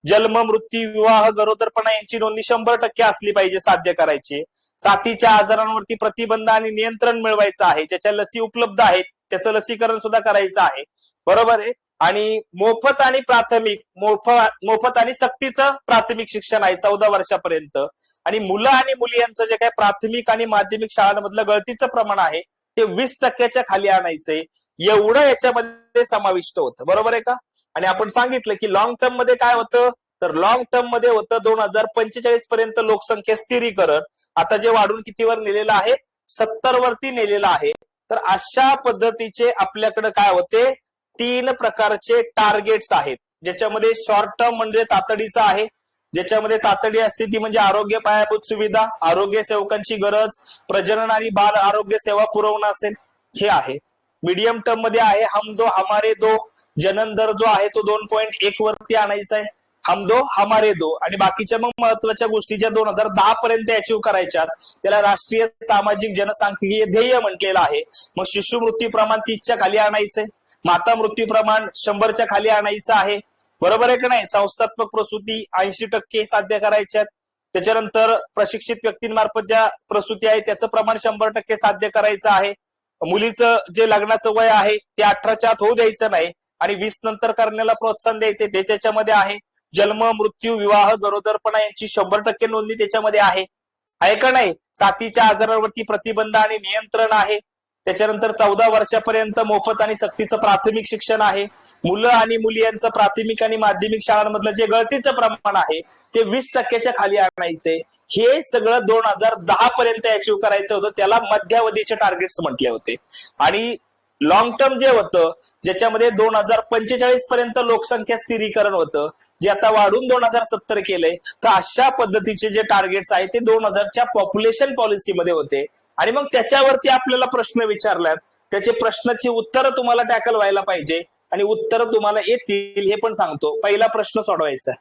Speaker 1: जन्म, मृत्यू, विवाह, गरोदरपणा यांची नोंदणी 100% असली पाहिजे साध्य करायची. साथीच्या आजारांवरती प्रतिबंध आणि नियंत्रण मिळवायचं आहे. ज्याच्या लसी उपलब्ध आहेत त्याचं लसीकरण सुद्धा करायचं आहे. बरोबर आहे. आणि मोफत आणि प्राथमिक मोफत आणि सक्तीचं प्राथमिक शिक्षण आहे 14 वर्षापर्यंत. आणि मुलं आणि मुली यांचं जे काही प्राथमिक आणि माध्यमिक शाळांमधलं गळतीचं प्रमाण आहे ते 20%च्या खाली आणायचंय. एवढं याच्यामध्ये समाविष्ट होतं. बरोबर आहे का? आणि आपण सांगितलं की लॉंग टर्म मध्ये काय होतं, तर लॉंग टर्म मध्ये होतं 2045 पर्यंत लोकसंख्या स्थिरीकरण. आता जे वाढून कितीवर नेलेलं आहे, 70 वरती नेलेलं आहे. तर अशा पद्धतीचे आपल्याकडे काय होते, 3 प्रकारचे टार्गेट्स आहेत. ज्याच्यामध्ये शॉर्ट टर्म म्हणजे तातडीचं आहे, ज्याच्यामध्ये तातडी असते ती म्हणजे आरोग्य पायाभूत सुविधा, आरोग्य सेवकांची गरज, प्रजनन आणि बाल आरोग्य सेवा पुरवणं असेल हे आहे. मीडियम टर्म मध्ये आहे हम दो हमारे दो, जनन दर जो आहे तो 2.1 वरती आणायचा आहे. हम दो हमारे दो. आणि बाकीच्या मग महत्वाच्या गोष्टी ज्या 2010 पर्यंत अचीव्ह करायच्या त्याला राष्ट्रीय सामाजिक जनसांख्यिकीय ध्येय म्हटलेलं आहे. मग शिशु मृत्यू प्रमाण 30च्या खाली आणायचंय, माता मृत्यू प्रमाण 100च्या खाली आणायचं आहे. बरोबर आहे का नाही? संस्थात्मक प्रसूती 80% साध्य करायच्यात. त्याच्यानंतर प्रशिक्षित व्यक्तींमार्फत ज्या प्रसूती आहे त्याचं प्रमाण 100% साध्य करायचं आहे. मुलीचं जे लग्नाचं वय आहे ते 18च्या आत होऊ द्यायचं नाही आणि 20 नंतर करण्याला प्रोत्साहन द्यायचे ते त्याच्यामध्ये आहे. जन्म, मृत्यू, विवाह, गरोदरपणा यांची 100% नोंदणी त्याच्यामध्ये आहे का नाही? साथीच्या आजारावरती प्रतिबंध आणि नियंत्रण आहे. त्याच्यानंतर 14 वर्षापर्यंत मोफत आणि सक्तीचं प्राथमिक शिक्षण आहे. मुलं आणि मुली यांचं प्राथमिक आणि माध्यमिक शाळांमधलं जे गळतीचं प्रमाण आहे ते 20%च्या खाली आणायचे. हे सगळं 2010 पर्यंत अचीव्ह करायचं होतं, त्याला मध्यावधीचे टार्गेट्स म्हटले होते. आणि लॉंग टर्म जे होतं ज्याच्यामध्ये 2045 पर्यंत लोकसंख्या स्थिरीकरण होतं, जे आता वाढून 2070 केलंय. तर अशा पद्धतीचे जे टार्गेट्स आहेत ते 2000च्या पॉप्युलेशन पॉलिसीमध्ये होते. आणि मग त्याच्यावरती आपल्याला प्रश्न विचारल्यात, त्याचे प्रश्नाची उत्तरं तुम्हाला टॅकल व्हायला पाहिजे आणि उत्तरं तुम्हाला येतील हे पण सांगतो. पहिला प्रश्न सोडवायचा,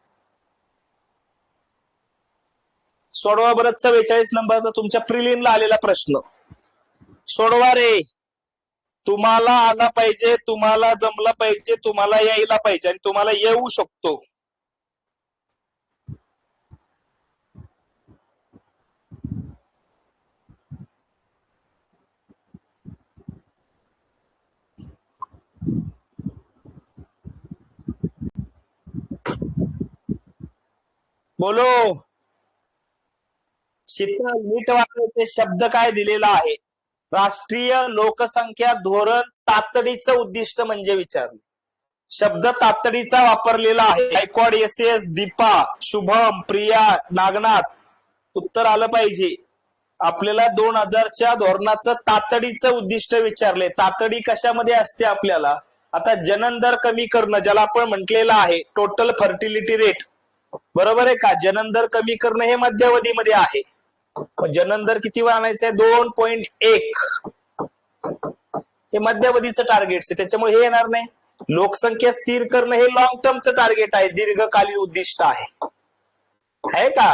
Speaker 1: सोडवा बरं. 44 नंबरचा तुमच्या प्रिलिमला आलेला प्रश्न सोडवा रे. तुम्हाला आला पाहिजे, तुम्हाला जमला पाहिजे, तुम्हाला यायला पाहिजे आणि तुम्हाला येऊ शकतो. बोलो शीतल, नीट वाचायचे शब्द काय दिलेला आहे. राष्ट्रीय लोकसंख्या धोरण तातडीचं उद्दिष्ट म्हणजे विचारलं. शब्द तातडीचा वापरलेला आहे. Gaikwad, S S, Deepa, Shubham, Priya, Nagnath. उत्तर आलं पाहिजे. आपल्याला 2000च्या धोरणाचं तातडीचं उद्दिष्ट विचारले. तातडी कशामध्ये असते आपल्याला? आता जनन दर कमी करणं ज्याला आपण म्हटलेलं आहे टोटल फर्टिलिटी रेट. बरोबर आहे का? जनन दर कमी करणं हे मध्यावधीमध्ये आहे. जनन दर किती आणायचं आहे? 2.1. हे मध्यावधीचं टार्गेट आहे, त्याच्यामुळे हे येणार नाही. लोकसंख्या स्थिर करणं हे लॉंग टर्मचं टार्गेट आहे, दीर्घकालीन उद्दिष्ट आहे का?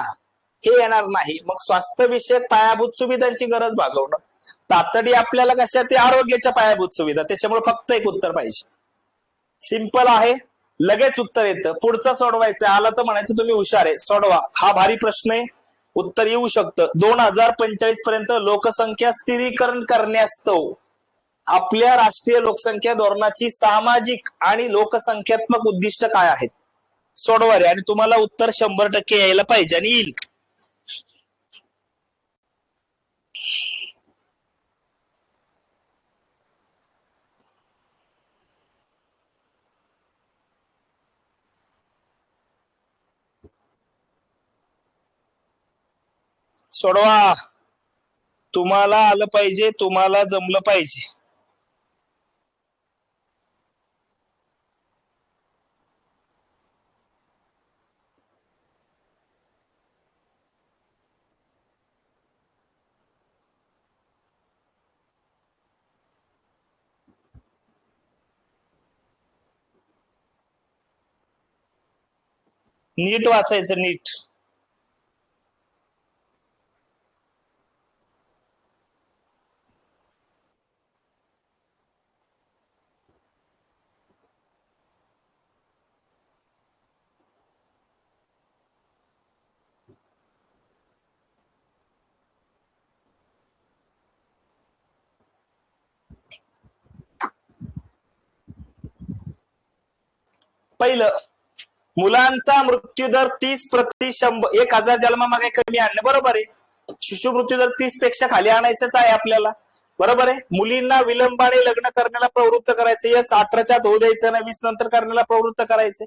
Speaker 1: हे येणार नाही. मग स्वास्थ्य विषयक पायाभूत सुविधांची गरज भागवणं. तातडी आपल्याला कशा? ते आरोग्याच्या पायाभूत सुविधा. त्याच्यामुळे फक्त एक उत्तर पाहिजे. सिंपल आहे, लगेच उत्तर येतं. पुढचं सोडवायचं आलं तर म्हणायचं तुम्ही हुशार आहे. सोडवा. हा भारी प्रश्न आहे, उत्तर येऊ शकतं. 2045 पर्यंत लोकसंख्या स्थिरीकरण करण्यास्तव आपल्या राष्ट्रीय लोकसंख्या धोरणाची सामाजिक आणि लोकसंख्यात्मक उद्दिष्ट काय आहेत? सोडवा रे. आणि तुम्हाला उत्तर 100% यायला पाहिजे आणि येईल. सोडवा. तुम्हाला आलं पाहिजे, तुम्हाला जमलं पाहिजे. नीट वाचायचं, नीट. पहिलं, मुलांचा मृत्यूदर 30% 1,000 जन्मामागे कमी आणणं, बरोबर आहे. शिशु मृत्यूदर 30 पेक्षा खाली आणायचंच आहे आपल्याला, बरोबर आहे. मुलींना विलंबाने लग्न करण्याला प्रवृत्त करायचं, यस. 18च्या आत होऊ द्यायचं ना, 20 नंतर करण्याला प्रवृत्त करायचे.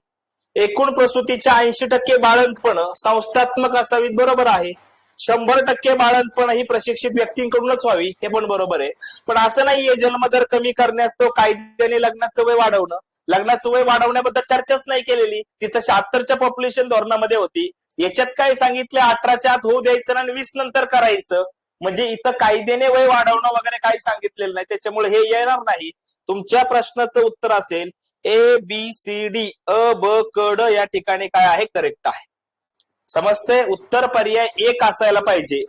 Speaker 1: एकूण प्रसूतीच्या 80% बाळंतपण संस्थात्मक असावीत, बरोबर आहे. 100% बाळंतपण ही प्रशिक्षित व्यक्तींकडूनच व्हावी, हे पण बरोबर आहे. पण असं नाहीये जन्मदर कमी करण्यास तो कायद्याने लग्नाचं वय वाढवणं. लग्नाचं वय वाढवण्याबद्दल चर्चाच नाही केलेली, तिथं 76च्या पॉप्युलेशन धोरणामध्ये होती. याच्यात काय सांगितलं, 18च्या आत होऊ द्यायचं आणि 20 नंतर करायचं. म्हणजे इथं कायद्याने वय वाढवणं वगैरे काही सांगितलेलं नाही, त्याच्यामुळे हे येणार नाही. तुमच्या प्रश्नाचं उत्तर असेल ABCD अ ब क ड, या ठिकाणी काय आहे, करेक्ट आहे. समजते. उत्तर पर्याय 1 असायला पाहिजे.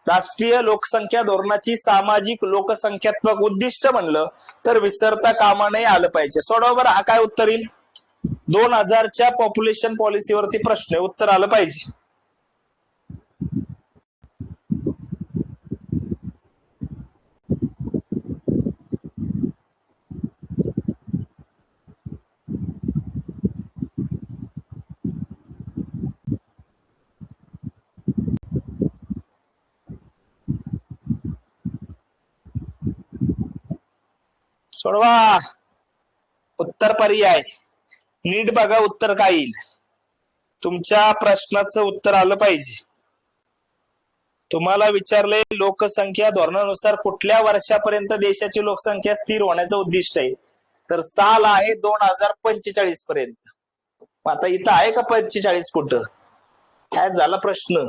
Speaker 1: राष्ट्रीय लोकसंख्या धोरणाची सामाजिक लोकसंख्यात्मक उद्दिष्ट म्हणलं तर विसरता कामा नये आलं पाहिजे. सोडवा बरं, हा काय उत्तर येईल. 2000च्या पॉप्युलेशन पॉलिसीवरती प्रश्न, उत्तर आलं पाहिजे. सोडवा. उत्तर पर्याय नीट बघा, उत्तर काय येईल. तुमच्या प्रश्नाचं उत्तर आलं पाहिजे. तुम्हाला विचारले लोकसंख्या धोरणानुसार कुठल्या वर्षापर्यंत देशाची लोकसंख्या स्थिर होण्याचं उद्दिष्ट आहे, तर साल आहे 2045 पर्यंत. आता इथं आहे का 45 कुठं, काय झाला प्रश्न.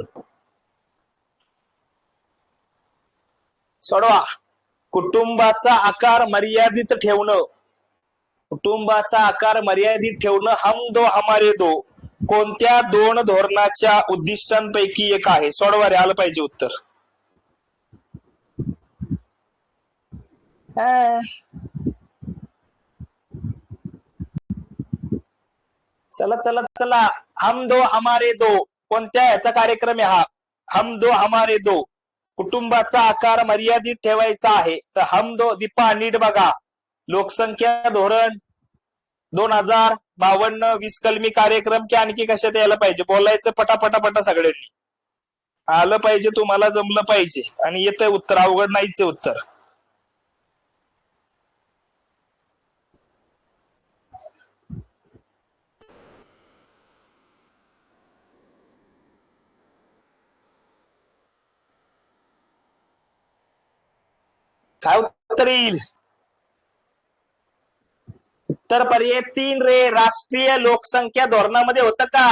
Speaker 1: सोडवा. कुटुंबाचा आकार मर्यादित ठेवणं, कुटुंबाचा आकार मर्यादित ठेवणं हम दो हमारे दो कोणत्या 2 धोरणाच्या उद्दिष्टांपैकी एक आहे. सोडवा रे, आलं पाहिजे उत्तर. चला चला चला, हम दो हमारे दो कोणत्या याचा कार्यक्रम आहे हा. हम दो हमारे दो, कुटुंबाचा आकार मर्यादित ठेवायचा आहे, तर हम दो. दीपा नीट बघा, लोकसंख्या धोरण 2052 20 कलमी कार्यक्रम की आणखी कशात यायला पाहिजे, बोलायचं पटापटापटा सगळ्यांनी. आलं पाहिजे, तुम्हाला जमलं पाहिजे, आणि येतंय उत्तर, अवघड नाहीच उत्तर. काय उत्तर येईल. उत्तर पर्याय 3 रे. राष्ट्रीय लोकसंख्या धोरणामध्ये होतं का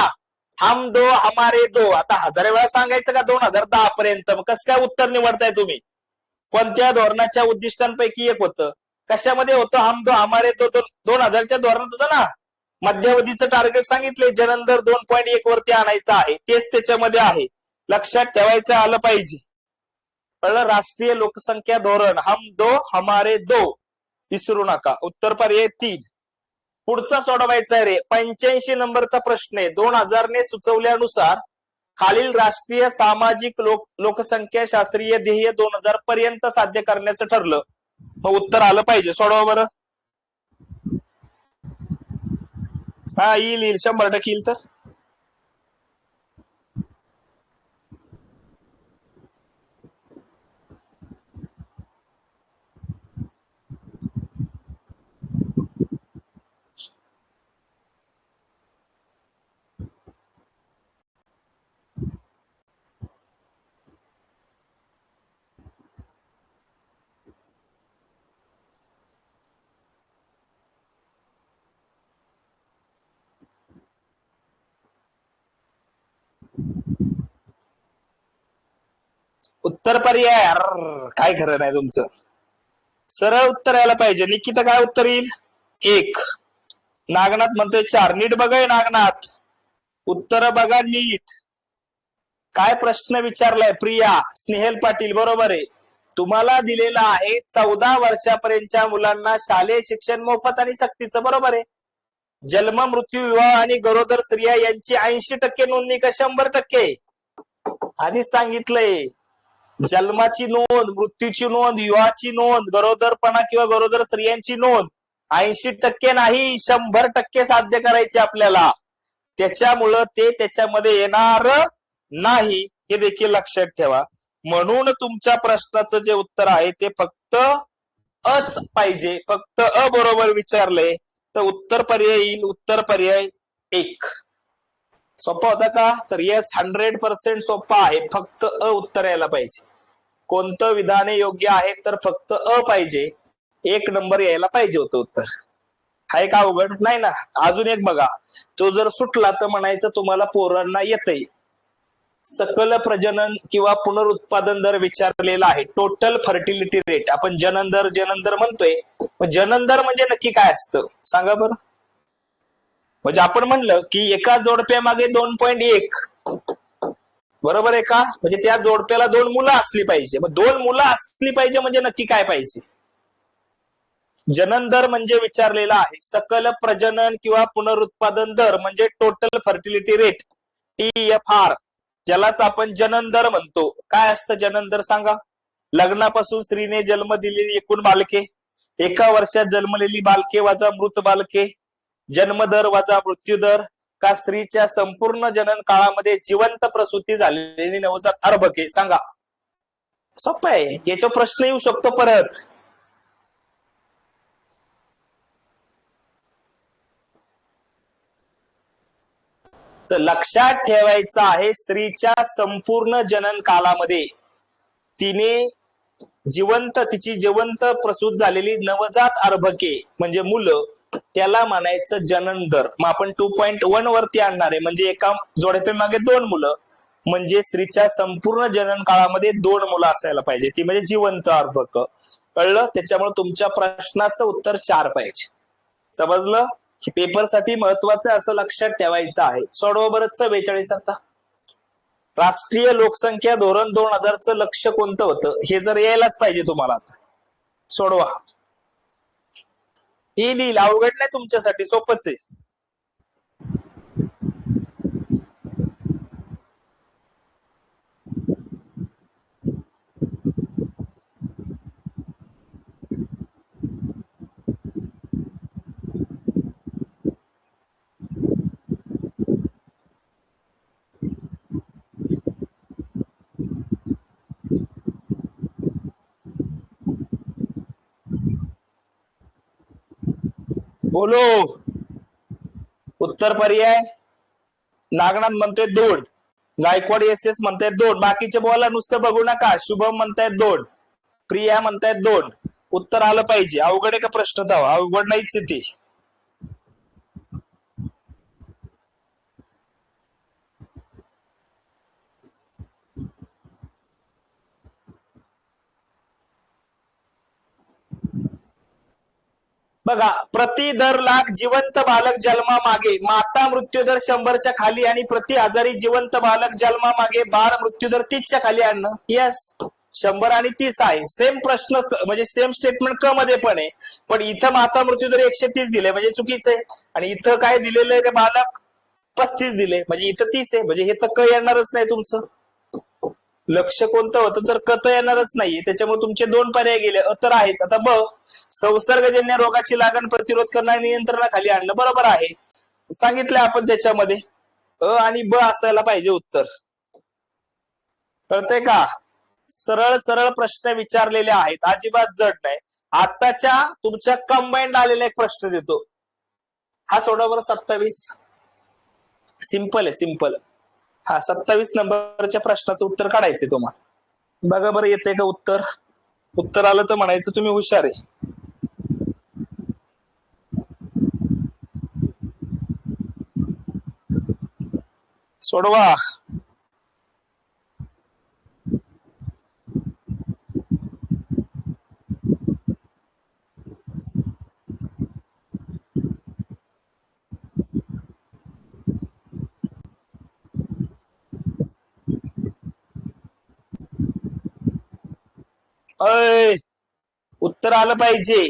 Speaker 1: हम दो हमारे दो. आता 1000 वेळा सांगायचं का 2010 पर्यंत, मग कसं काय उत्तर निवडताय तुम्ही. कोणत्या धोरणाच्या उद्दिष्टांपैकी एक होतं, कशामध्ये होतं हम दो हमारे दो. 2000च्या धोरणात होतं ना, मध्यावधीचं टार्गेट सांगितले, जननदर 2.1 वरती आणायचं आहे, तेच त्याच्यामध्ये आहे. लक्षात ठेवायचं, आलं पाहिजे. कळलं. राष्ट्रीय लोकसंख्या धोरण हम दो हमारे दो, विसरू नका. उत्तर पर्याय 3. पुढचा सोडवायचा आहे रे, 85 नंबरचा प्रश्न आहे. 2000 ने सुचवल्यानुसार खालील राष्ट्रीय सामाजिक लोकसंख्या शास्त्रीय ध्येय 2000 पर्यंत साध्य करण्याचं ठरलं, मग उत्तर आलं पाहिजे. सोडवा बरं. हा येईल, 100% येईल. तर उत्तर पर्याय काय खरं नाही तुमचं. सरळ उत्तर यायला पाहिजे. निकिता काय उत्तर येईल? 1. नागनाथ म्हणतोय 4. नीट बघाय नागनाथ, उत्तर बघा नीट. काय प्रश्न विचारलाय प्रिया स्नेहल पाटील? बरोबर आहे. तुम्हाला दिलेला आहे 14 वर्षापर्यंतच्या मुलांना शालेय शिक्षण मोफत आणि सक्तीचं. बरोबर आहे. जन्म, मृत्यू, विवाह आणि गरोदर स्त्रिया यांची 80% नोंदणी का 100%? आधीच सांगितलंय, जन्माची नोंद, मृत्यूची नोंद, विवाहाची नोंद, गरोदरपणा किंवा गरोदर स्त्रियांची नोंद 80% नाही, 100% साध्य करायचे आपल्याला. त्याच्यामुळं ते त्याच्यामध्ये येणार नाही, हे देखील लक्षात ठेवा. म्हणून तुमच्या प्रश्नाचं जे उत्तर आहे ते फक्त अच पाहिजे. फक्त अ बरोबर विचारले तर उत्तर पर्याय येईल. उत्तर पर्याय 1. सोपा होता का? तर येस, 100% सोपा आहे. फक्त अ उत्तर यायला पाहिजे. कोणतं विधाने योग्य आहे? तर फक्त अ पाहिजे. 1 नंबर यायला पाहिजे होतं उत्तर. हाय का अवघड? नाही ना. अजून एक बघा, तो जर सुटला तर म्हणायचं तुम्हाला पोरांना येतंय. सकल प्रजनन किंवा पुनरुत्पादन दर विचारलेला आहे. Total fertility rate. आपण जनन दर म्हणतोय, जनन दर म्हणजे नक्की काय असतं सांगा बरं? म्हणजे आपण म्हणलं की एका जोडप्यामागे 2.1, बरोबर आहे का? म्हणजे त्या जोडप्याला 2 मुलं असली पाहिजे. मग 2 मुलं असली पाहिजे म्हणजे नक्की काय पाहिजे? जनन दर म्हणजे विचारलेला आहे. सकल प्रजनन किंवा पुनरुत्पादन दर म्हणजे टोटल फर्टिलिटी रेट, TFR, ज्यालाच आपण जनन दर म्हणतो. काय असतं जनन दर सांगा? लग्नापासून स्त्रीने जन्म दिलेली एकूण बालके, एका वर्षात जन्मलेली बालके वजा मृत बालके, जन्मदर वजा मृत्यू दर, का स्त्रीच्या संपूर्ण जनन काळामध्ये जिवंत प्रसूती झालेली नवजात अर्भके? सांगा. सोपं आहे. याचा प्रश्न येऊ शकतो परत. तर लक्षात ठेवायचं आहे, स्त्रीच्या संपूर्ण जनन कालामध्ये तिने तिची जिवंत प्रसूत झालेली नवजात अर्भके म्हणजे मुलं, त्याला म्हणायचं जनन दर. मग आपण 2.1 वरती आणणार आहे. म्हणजे एका जोडप्यामागे 2 मुलं, म्हणजे स्त्रीच्या संपूर्ण जनन काळामध्ये 2 मुलं असायला पाहिजे. ती म्हणजे जिवंत अर्भक. कळलं? त्याच्यामुळे तुमच्या प्रश्नाचं उत्तर 4 पाहिजे. समजलं? पेपरसाठी महत्वाचं असं लक्षात ठेवायचं आहे. सोडवा बरं 42. आता राष्ट्रीय लोकसंख्या धोरण 2000चं लक्ष्य कोणतं होतं? हे जर यायलाच पाहिजे तुम्हाला. आता सोडवा. येईल, अवघड नाही तुमच्यासाठी, सोपंच आहे. बोलो. उत्तर पर्याय नागनाथ म्हणतोय 2, गायकवाड SS म्हणतायत 2. बाकीचे बोला, नुसतं बघू नका. शुभम म्हणतायत 2, प्रिया म्हणतायत 2. उत्तर आलं पाहिजे. अवघड आहे का प्रश्न? तवा अवघड नाहीच ते. बघा, प्रति दर लाख जिवंत बालक जन्मामागे माता मृत्यूदर 100च्या खाली आणि प्रति आजारी जिवंत बालक जन्मामागे बाळ मृत्यूदर 30च्या खाली आणणं. यस, 100 आणि 30 आहे. सेम प्रश्न म्हणजे सेम स्टेटमेंट क मध्ये पण आहे. पण इथं माता मृत्यूदर 130 दिले म्हणजे चुकीचं आहे. आणि इथं काय दिलेलं आहे? बालक 35 दिले म्हणजे इथं 30 आहे. म्हणजे हे तर क येणारच नाही तुमचं. लक्ष कोणतं होतं? तर क तर येणारच नाही. त्याच्यामुळे तुमचे 2 पर्याय गेले. तर आहेच. आता ब, संसर्गजन्य रोगाची लागण प्रतिरोध करणाऱ्या नियंत्रणाखाली आणणं. बरोबर आहे, सांगितलं आपण त्याच्यामध्ये. अ आणि ब असायला पाहिजे उत्तर. कळतंय का? सरळ सरळ प्रश्न विचारलेले आहेत, अजिबात जड नाही. आताच्या तुमच्या कंबाईंड आलेला एक प्रश्न देतो. हा सोडा बरं. 27. सिंपल आहे, सिंपल. हा 27 नंबरच्या प्रश्नाचं उत्तर काढायचंय तुम्हाला. बघा बरं येतंय का उत्तर? उत्तर आलं तर म्हणायचं तुम्ही हुशार आहे. सोडवा. अय उत्तर आलं पाहिजे.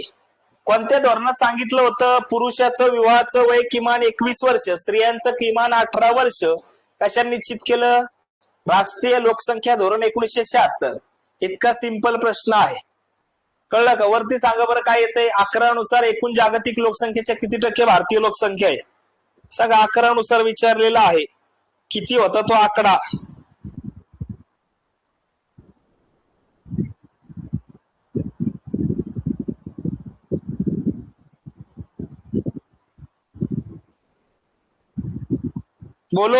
Speaker 1: कोणत्या धोरणात सांगितलं होतं पुरुषाचं विवाहाचं वय किमान 21 वर्ष, स्त्रियांचं किमान 18 वर्ष? कशाने निश्चित केलं? राष्ट्रीय लोकसंख्या धोरण 1976. इतका सिंपल प्रश्न आहे. कळलं का? वरती सांगा बरं काय येतंय. 11 नुसार एकूण जागतिक लोकसंख्येच्या किती टक्के भारतीय लोकसंख्या आहे? सगळं 11 नुसार विचारलेला आहे. किती होता तो आकडा? बोलो.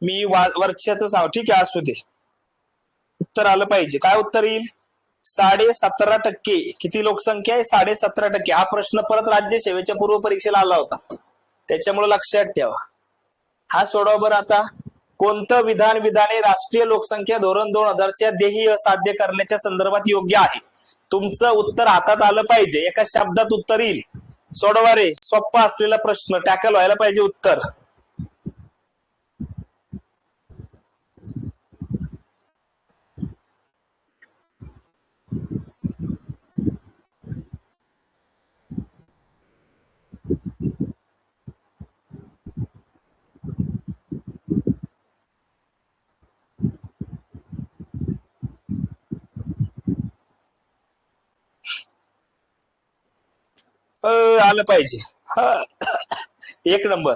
Speaker 1: मी वरच्याच सांग. ठीक आहे, असू दे. उत्तर आलं पाहिजे. काय उत्तर येईल? 17.5%. किती लोकसंख्या आहे? 17.5%. हा प्रश्न परत राज्य सेवेच्या पूर्व परीक्षेला आला होता, त्याच्यामुळे लक्षात ठेवा. हा सोडवा बरं आता. कोणतं विधाने राष्ट्रीय लोकसंख्या धोरण 2000च्या ध्येय साध्य करण्याच्या संदर्भात योग्य आहे? तुमचं उत्तर हातात आलं पाहिजे. एका शब्दात उत्तर येईल. सोडवा रे. सोप्पा असलेला प्रश्न, टॅकल व्हायला पाहिजे उत्तर. आलं पाहिजे. एक नंबर.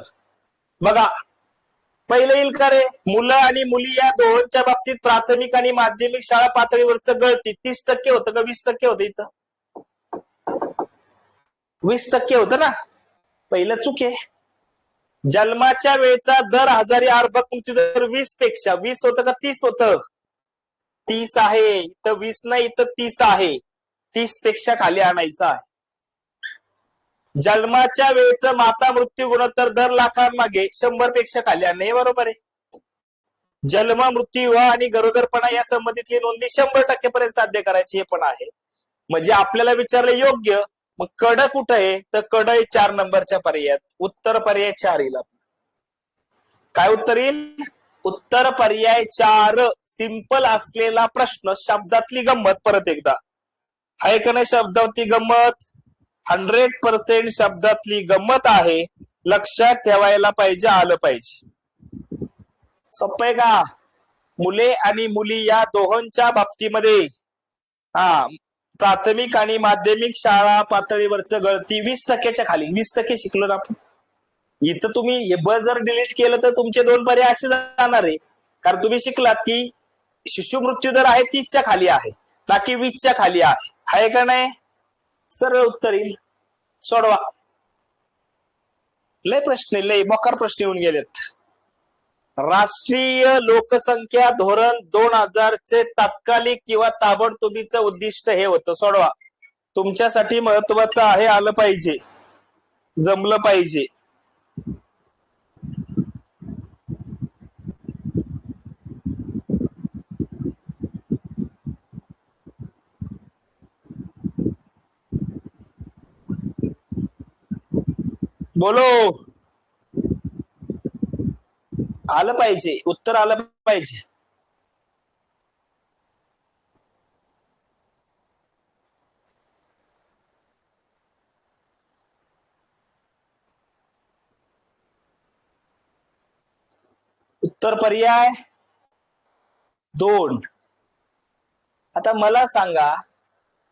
Speaker 1: बघा, पहिलं येईल का रे? मुलं आणि मुली या दोहोंच्या बाबतीत प्राथमिक आणि माध्यमिक शाळा पातळीवरचं गळती 30% होतं का 20% होतं? इथं 20% होतं ना. पहिलं चूक आहे. जन्माच्या वेळेचा दर हजारी अर्भक मृत्यूदर 20 पेक्षा 20 होतं का 30 होतं? 30 आहे. इथं 20 नाही, इथं 30 आहे. 30 पेक्षा खाली आणायचं आहे. जन्माच्या वेळेचं माता मृत्यू गुणोत्तर दर लाखांमागे 100 पेक्षा खाली आणणे, हे बरोबर आहे. जन्म, मृत्यू, विवाह आणि गरोदरपणा या संबंधितली नोंदणी 100% पर्यंत साध्य करायची, हे पण आहे. म्हणजे आपल्याला विचारलं योग्य. मग कड कुठं आहे? तर कड 4 नंबरच्या पर्यायात. उत्तर पर्याय 4 येईल. काय उत्तर येईल? उत्तर पर्याय 4. सिंपल असलेला प्रश्न. शब्दातली गंमत परत एकदा आहे का नाही? शब्दातली गंमत 100% शब्दातली गंमत आहे. लक्षात ठेवायला पाहिजे, आलं पाहिजे. सोपं आहे का? मुले आणि मुली या दोहोंच्या बाबतीमध्ये प्राथमिक आणि माध्यमिक शाळा पातळीवरचं गळती 20%च्या खाली. 20% शिकलो ना आपण. इथं तुम्ही हे ब जर डिलीट केलं तर तुमचे 2 पर्याय असे जाणार आहे. कारण तुम्ही शिकलात की शिशु मृत्यू दर आहे 30च्या खाली आहे, बाकी 20च्या खाली आहे का नाही? सरळ उत्तर येईल. सोडवा. लय प्रश्न, लय मोकार प्रश्न येऊन गेलेत. राष्ट्रीय लोकसंख्या धोरण 2000चे तात्कालिक किंवा ताबडतोबीचं उद्दिष्ट हे होतं. सोडवा. तुमच्यासाठी महत्वाचं आहे, आलं पाहिजे, जमलं पाहिजे. बोलो. आलं पाहिजे, उत्तर आलं पाहिजे. उत्तर पर्याय 2. आता मला सांगा,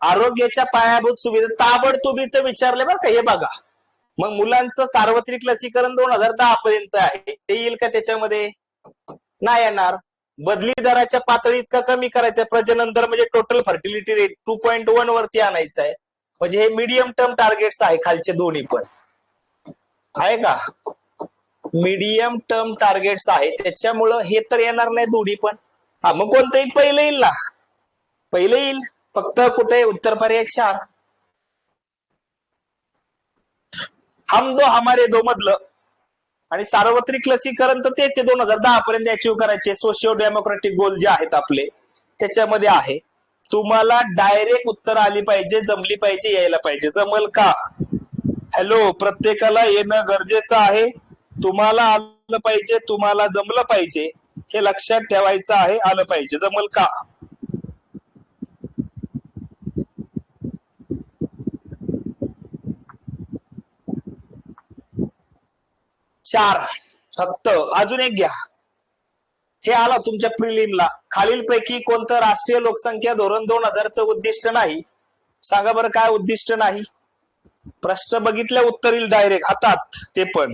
Speaker 1: आरोग्याच्या पायाभूत सुविधा ताबडतोबीचं विचारले बरं का, हे बघा. मग मुलांचं सार्वत्रिक लसीकरण 2010 पर्यंत आहे, ते येईल का त्याच्यामध्ये? नाही येणार. बदली दराच्या पातळी इतका कमी करायचं, प्रजनन दर म्हणजे टोटल फर्टिलिटी रेट 2.1 वरती आणायचं आहे. म्हणजे हे मीडियम टर्म टार्गेट्स आहे, खालचे दोन्ही पण आहे का? मीडियम टर्म टार्गेट्स आहे, त्याच्यामुळं हे तर येणार नाही दोन्ही पण. मग कोणतं येईल? पहिलं येईल ना, पहिलं येईल. फक्त कुठे? उत्तर पर्याय 4. हम दो हमारे दो मधलं. आणि सार्वत्रिक लसीकरण तर तेच 2010 पर्यंत अचीव्ह करायचे. सोशिओ डेमोक्रेटिक गोल जे आहेत आपले त्याच्यामध्ये आहे. तुम्हाला डायरेक्ट उत्तर आली पाहिजे, जमली पाहिजे, यायला पाहिजे. जमल का? हॅलो, प्रत्येकाला येणं गरजेचं आहे. तुम्हाला आलं पाहिजे, तुम्हाला जमलं पाहिजे, हे लक्षात ठेवायचं आहे. आलं पाहिजे. जमल का? चार फक्त. अजून एक घ्या. हे आला तुमच्या प्रिलिमला. खालीलपैकी कोणतं राष्ट्रीय लोकसंख्या धोरण 2000चं उद्दिष्ट नाही? सांगा बरं, काय उद्दिष्ट नाही? प्रश्न बघितल्या उत्तर येईल डायरेक्ट हातात, ते पण.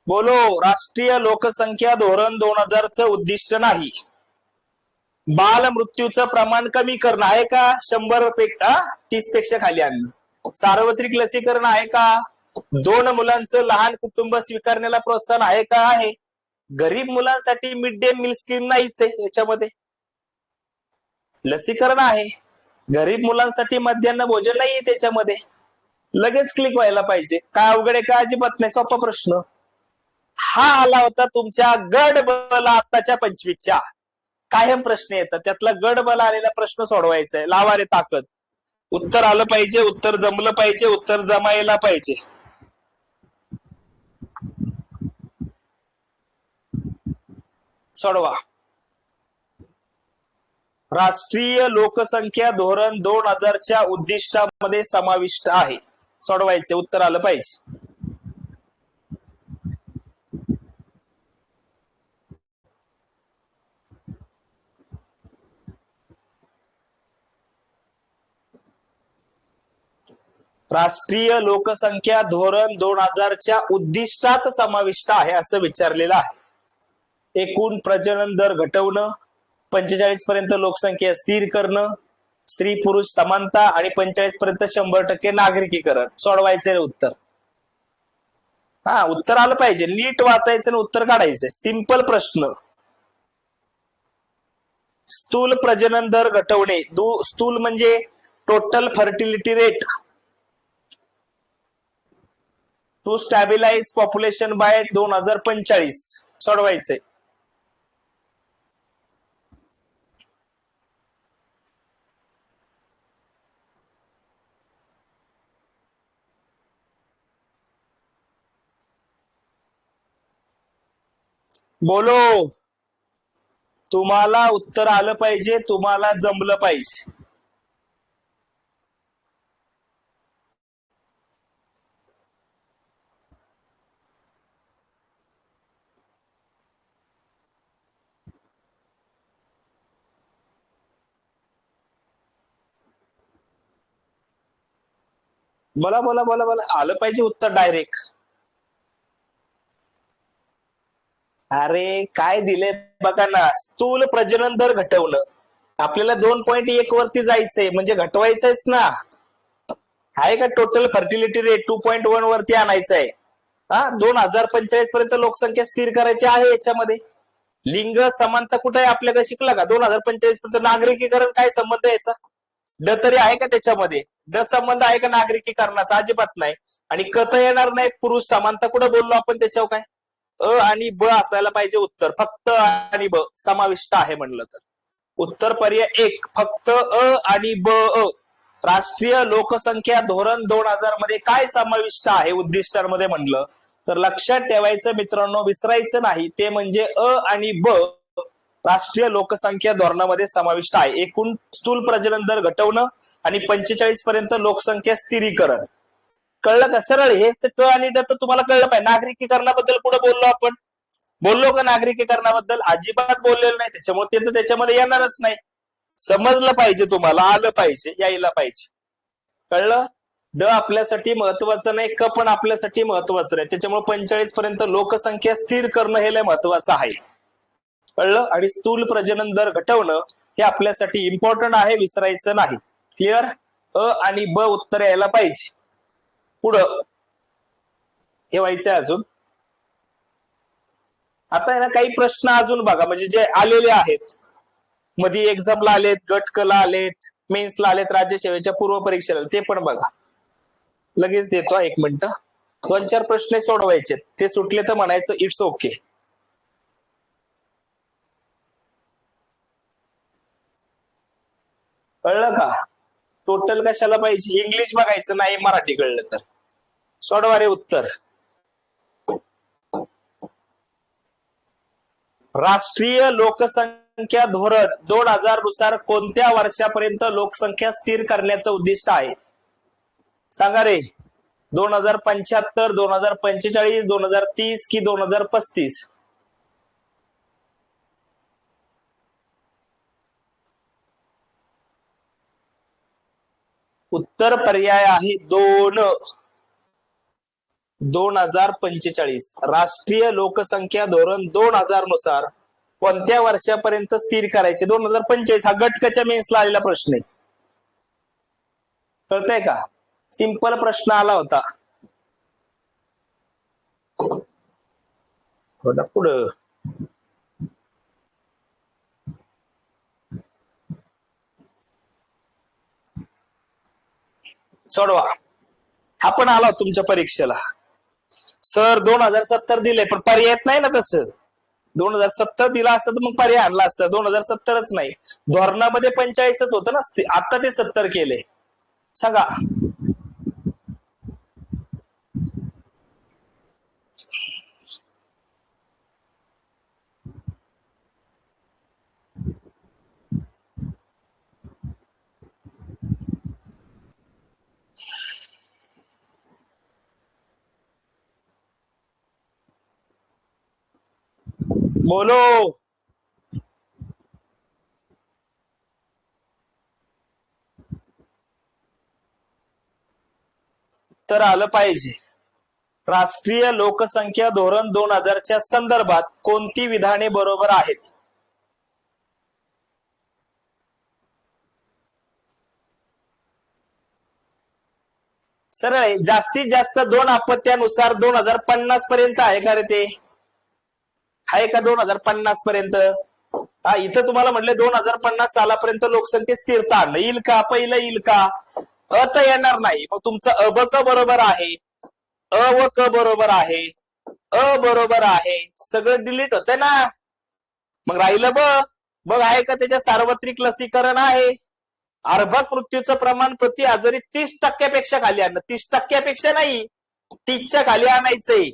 Speaker 1: बोलो. राष्ट्रीय लोकसंख्या धोरण 2000चं उद्दिष्ट नाही. बाल मृत्यूचं प्रमाण कमी करणं आहे का? 30 पेक्षा खाली आणणं. सार्वत्रिक लसीकरण आहे का? 2 मुलांचं लहान कुटुंब स्वीकारण्याला प्रोत्साहन आहे का? आहे. गरीब मुलांसाठी मिड डे मील स्कीम नाहीच आहे याच्यामध्ये. लसीकरण आहे, गरीब मुलांसाठी मध्यान्ह भोजन नाही त्याच्यामध्ये. लगेच क्लिक व्हायला पाहिजे. काय अवघड आहे का? अजिबात नाही. सोपा प्रश्न. हा आला होता तुमच्या गड बल आत्ताच्या 25च्या. कायम प्रश्न येतात, त्यातला गड बल आलेला प्रश्न सोडवायचा आहे. लावा रे ताकद. उत्तर आलं पाहिजे, उत्तर जमलं पाहिजे, उत्तर जमायला पाहिजे. सोडवा. राष्ट्रीय लोकसंख्या धोरण 2000च्या उद्दिष्टामध्ये समाविष्ट आहे. सोडवायचे. उत्तर आलं पाहिजे. राष्ट्रीय लोकसंख्या धोरण 2000च्या उद्दिष्टात समाविष्ट आहे असं विचारलेलं आहे. एकूण प्रजनन दर घटवणं, 45 पर्यंत लोकसंख्या स्थिर करणं, स्त्री पुरुष समानता आणि 45 पर्यंत 100% नागरिकीकरण. सोडवायचे उत्तर. हा, उत्तर आलं पाहिजे. नीट वाचायचं आणि उत्तर काढायचंय. सिंपल प्रश्न. स्थूल प्रजनन दर घटवणे. स्थूल म्हणजे total fertility rate. To stabilize population by 2045. सोडवायचे. बोलो. तुम्हाला उत्तर आलं पाहिजे, तुम्हाला जमलं पाहिजे. बोला बोला बोला बोला. आलं पाहिजे उत्तर डायरेक्ट. अरे काय दिले बघा ना. स्थूल प्रजनन दर घटवणं. आपल्याला 2.1 वरती जायचंय, म्हणजे घटवायचंयच ना. आहे का? टोटल फर्टिलिटी रेट 2.1 वरती आणायचं आहे. 2045 पर्यंत लोकसंख्या स्थिर करायची आहे याच्यामध्ये. लिंग समानता कुठे आहे आपल्याकडे? शिकला का? 2045 पर्यंत नागरिकीकरण. काय संबंध याचा? ड तरी आहे का त्याच्यामध्ये? ड संबंध आहे का नागरिकीकरणाचा? अजिबात नाही. आणि क तर येणार नाही. पुरुष समानता कुठे बोललो आपण त्याच्यावर? काय अ आणि ब असायला पाहिजे उत्तर. फक्त आणि ब समाविष्ट आहे म्हणलं तर. उत्तर पर्याय 1 फक्त अ आणि ब. राष्ट्रीय लोकसंख्या धोरण 2000 मध्ये काय समाविष्ट आहे उद्दिष्टांमध्ये म्हणलं तर लक्षात ठेवायचं मित्रांनो, विसरायचं नाही. ते म्हणजे अ आणि ब राष्ट्रीय लोकसंख्या धोरणामध्ये समाविष्ट आहे. एकूण स्थूल प्रजनन दर घटवणं आणि 45 पर्यंत लोकसंख्या स्थिरीकरण. कळलं का? सरळ हे क आणि ड तर तुम्हाला कळलं पाहिजे. नागरिकीकरणाबद्दल कुठे बोललो आपण? बोललो का नागरिकीकरणाबद्दल? अजिबात बोललेलं नाही. त्याच्यामुळे ते तर त्याच्यामध्ये येणारच नाही. समजलं पाहिजे, तुम्हाला आलं पाहिजे, यायला पाहिजे. कळलं? ड आपल्यासाठी महत्वाचं नाही, क पण आपल्यासाठी महत्वाचं नाही. त्याच्यामुळे 45 पर्यंत लोकसंख्या स्थिर करणं हे लय महत्वाचं आहे. कळलं? आणि स्थूल प्रजनन दर घटवणं हे आपल्यासाठी इम्पॉर्टंट आहे, विसरायचं नाही. क्लिअर? अ आणि ब उत्तर यायला पाहिजे. पुढं हे व्हायचंय अजून. आता आहे ना काही प्रश्न अजून बघा, म्हणजे जे आलेले आहेत मध्ये एक्झामला आलेत, गट क ला आलेत, मेन्सला आलेत, राज्य सेवेच्या पूर्व परीक्षेला ते पण बघा. लगेच देतो, 1 मिनिट. 2-4 प्रश्न सोडवायचे, ते सुटले तर म्हणायचं इट्स ओके. कळलं का? टोटल कशाला पाहिजे? इंग्लिश बघायचं नाही, मराठी कळलं तर. सोडवा रे उत्तर. राष्ट्रीय लोकसंख्या धोरण 2000 नुसार कोणत्या वर्षापर्यंत लोकसंख्या स्थिर करण्याचं उद्दिष्ट आहे? सांगा रे. 2075, 2045, 2030 की 2035? उत्तर पर्याय आहे 2045. राष्ट्रीय लोकसंख्या धोरण 2000 नुसार कोणत्या वर्षापर्यंत स्थिर करायचे? 2045. हा गटकच्या मेन्सला आलेला प्रश्न आहे. कळतंय का? सिंपल प्रश्न आला होता. पुढं सोडवा. हा पण आला तुमच्या परीक्षेला. सर 2070 दिले, पण पर्याय नाही ना तसं. 2070 दिला असतं तर मग पर्याय आणला असता. 2070च नाही, धोरणामध्ये 45च होतं ना, आता ते 70 केले. सांगा. बोलो. तर आलं पाहिजे. राष्ट्रीय लोकसंख्या धोरण 2000च्या संदर्भात कोणती विधाने बरोबर आहेत? सरळ जास्तीत जास्त 2 अपत्यानुसार 2050 पर्यंत आहे का रे? ते आहे का 2050 पर्यंत? हा, इथं तुम्हाला म्हटले 2050 सालापर्यंत लोकसंख्या स्थिरता येईल का? पहिलं येईल का? अ तर येणार नाही. मग तुमचं अ ब क बरोबर आहे, अ व क बरोबर आहे, अ बरोबर आहे, सगळं डिलीट होतंय ना. मग राहिलं ब. बघ आहे का? त्याच्या सार्वत्रिक लसीकरण आहे. अर्भक मृत्यूचं प्रमाण प्रति आजारी 30% खाली आणणं. 30% नाही, 30च्या खाली आणायचंय.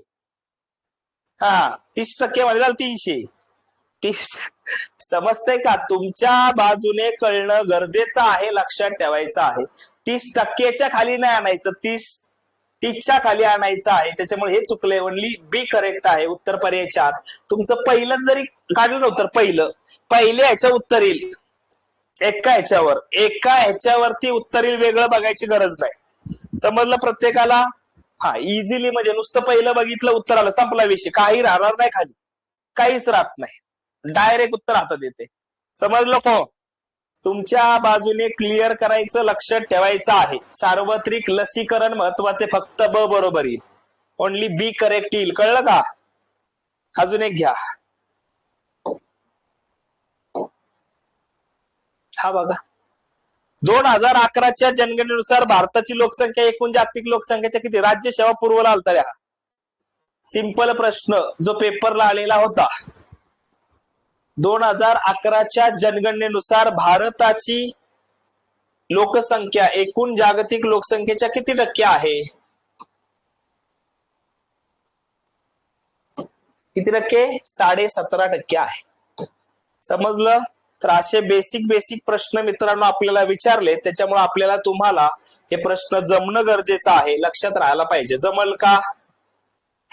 Speaker 1: हा, 30% मध्ये झालं 300. 30 समजतंय का? तुमच्या बाजूने कळणं गरजेचं आहे, लक्षात ठेवायचं आहे. 30%च्या खाली नाही आणायचं, 30च्या खाली आणायचं आहे. त्याच्यामुळे हे चुकलंय. ओनली बी करेक्ट आहे. उत्तर पर्याय 4. तुमचं पहिलं जरी काढलं नव्हतं, पहिल्या ह्याच्या उत्तर येईल. एका ह्याच्यावरती उत्तर येईल, वेगळं बघायची गरज नाही. समजलं प्रत्येकाला? हा, इझिली म्हणजे नुसतं पहिलं बघितलं, उत्तर आलं, संपला विषय. काही राहणार नाही खाली, काहीच राहत नाही, डायरेक्ट उत्तर हातात येते. समजलं को? तुमच्या बाजूने क्लिअर करायचं, लक्षात ठेवायचं आहे. सार्वत्रिक लसीकरण महत्वाचे, फक्त ब बरोबर येईल. ओनली बी करेक्ट येईल. कळलं का? अजून एक घ्या. हा बघा. 2011च्या जनगणनेनुसार भारताची लोकसंख्या एकूण जागतिक लोकसंख्येच्या किती? राज्य सेवा पूर्वला आलता रे. सिंपल प्रश्न जो पेपरला आलेला होता. 2011च्या जनगणनेनुसार भारताची लोकसंख्या एकूण जागतिक लोकसंख्येच्या किती टक्के आहे? किती टक्के? 17.5% आहे. समजलं? तर असे बेसिक प्रश्न मित्रांनो आपल्याला विचारले, त्याच्यामुळे आपल्याला तुम्हाला हे प्रश्न जमणं गरजेचं आहे, लक्षात राहायला पाहिजे. जमल का?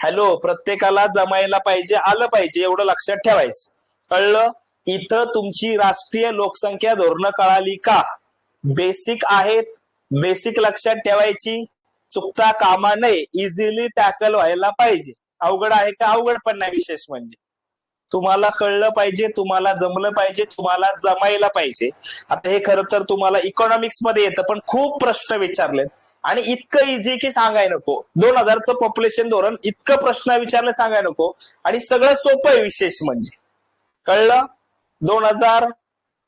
Speaker 1: हॅलो, प्रत्येकाला जमायला पाहिजे, आलं पाहिजे, एवढं लक्षात ठेवायचं. कळलं? इथं तुमची राष्ट्रीय लोकसंख्या धोरणं कळाली का? बेसिक आहेत, बेसिक लक्षात ठेवायची, चुकता कामा नये, इझिली टॅकल व्हायला पाहिजे. अवघड आहे का? अवघड पण नाही. विशेष म्हणजे तुम्हाला कळलं पाहिजे, तुम्हाला जमलं पाहिजे, तुम्हाला जमायला पाहिजे. आता हे खरं तर तुम्हाला इकॉनॉमिक्स मध्ये येतं, पण खूप प्रश्न विचारले आणि इतकं इझी की सांगाय नको. 2000चं पॉप्युलेशन धोरण इतकं प्रश्न विचारले सांगाय नको, आणि सगळं सोपं आहे. विशेष म्हणजे कळलं? 2000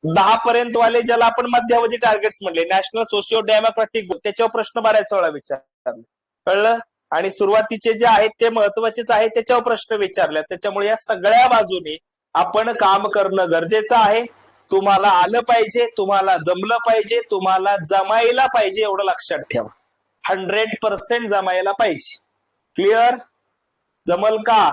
Speaker 1: 10 पर्यंत वाले ज्याला आपण मध्यावधी टार्गेट्स म्हणले, नॅशनल सोशिओ डेमोक्रॅटिक गोल, त्याच्यावर प्रश्न बऱ्याच वेळा विचारले, कळलं. आणि सुरुवातीचे जे आहेत ते महत्वाचेच आहे, त्याच्यावर प्रश्न विचारले. त्याच्यामुळे या सगळ्या बाजूने आपण काम करणं गरजेचं आहे. तुम्हाला आलं पाहिजे, तुम्हाला जमलं पाहिजे, तुम्हाला जमायला पाहिजे, एवढं लक्षात ठेवा. 100% जमायला पाहिजे. क्लिअर? जमल का?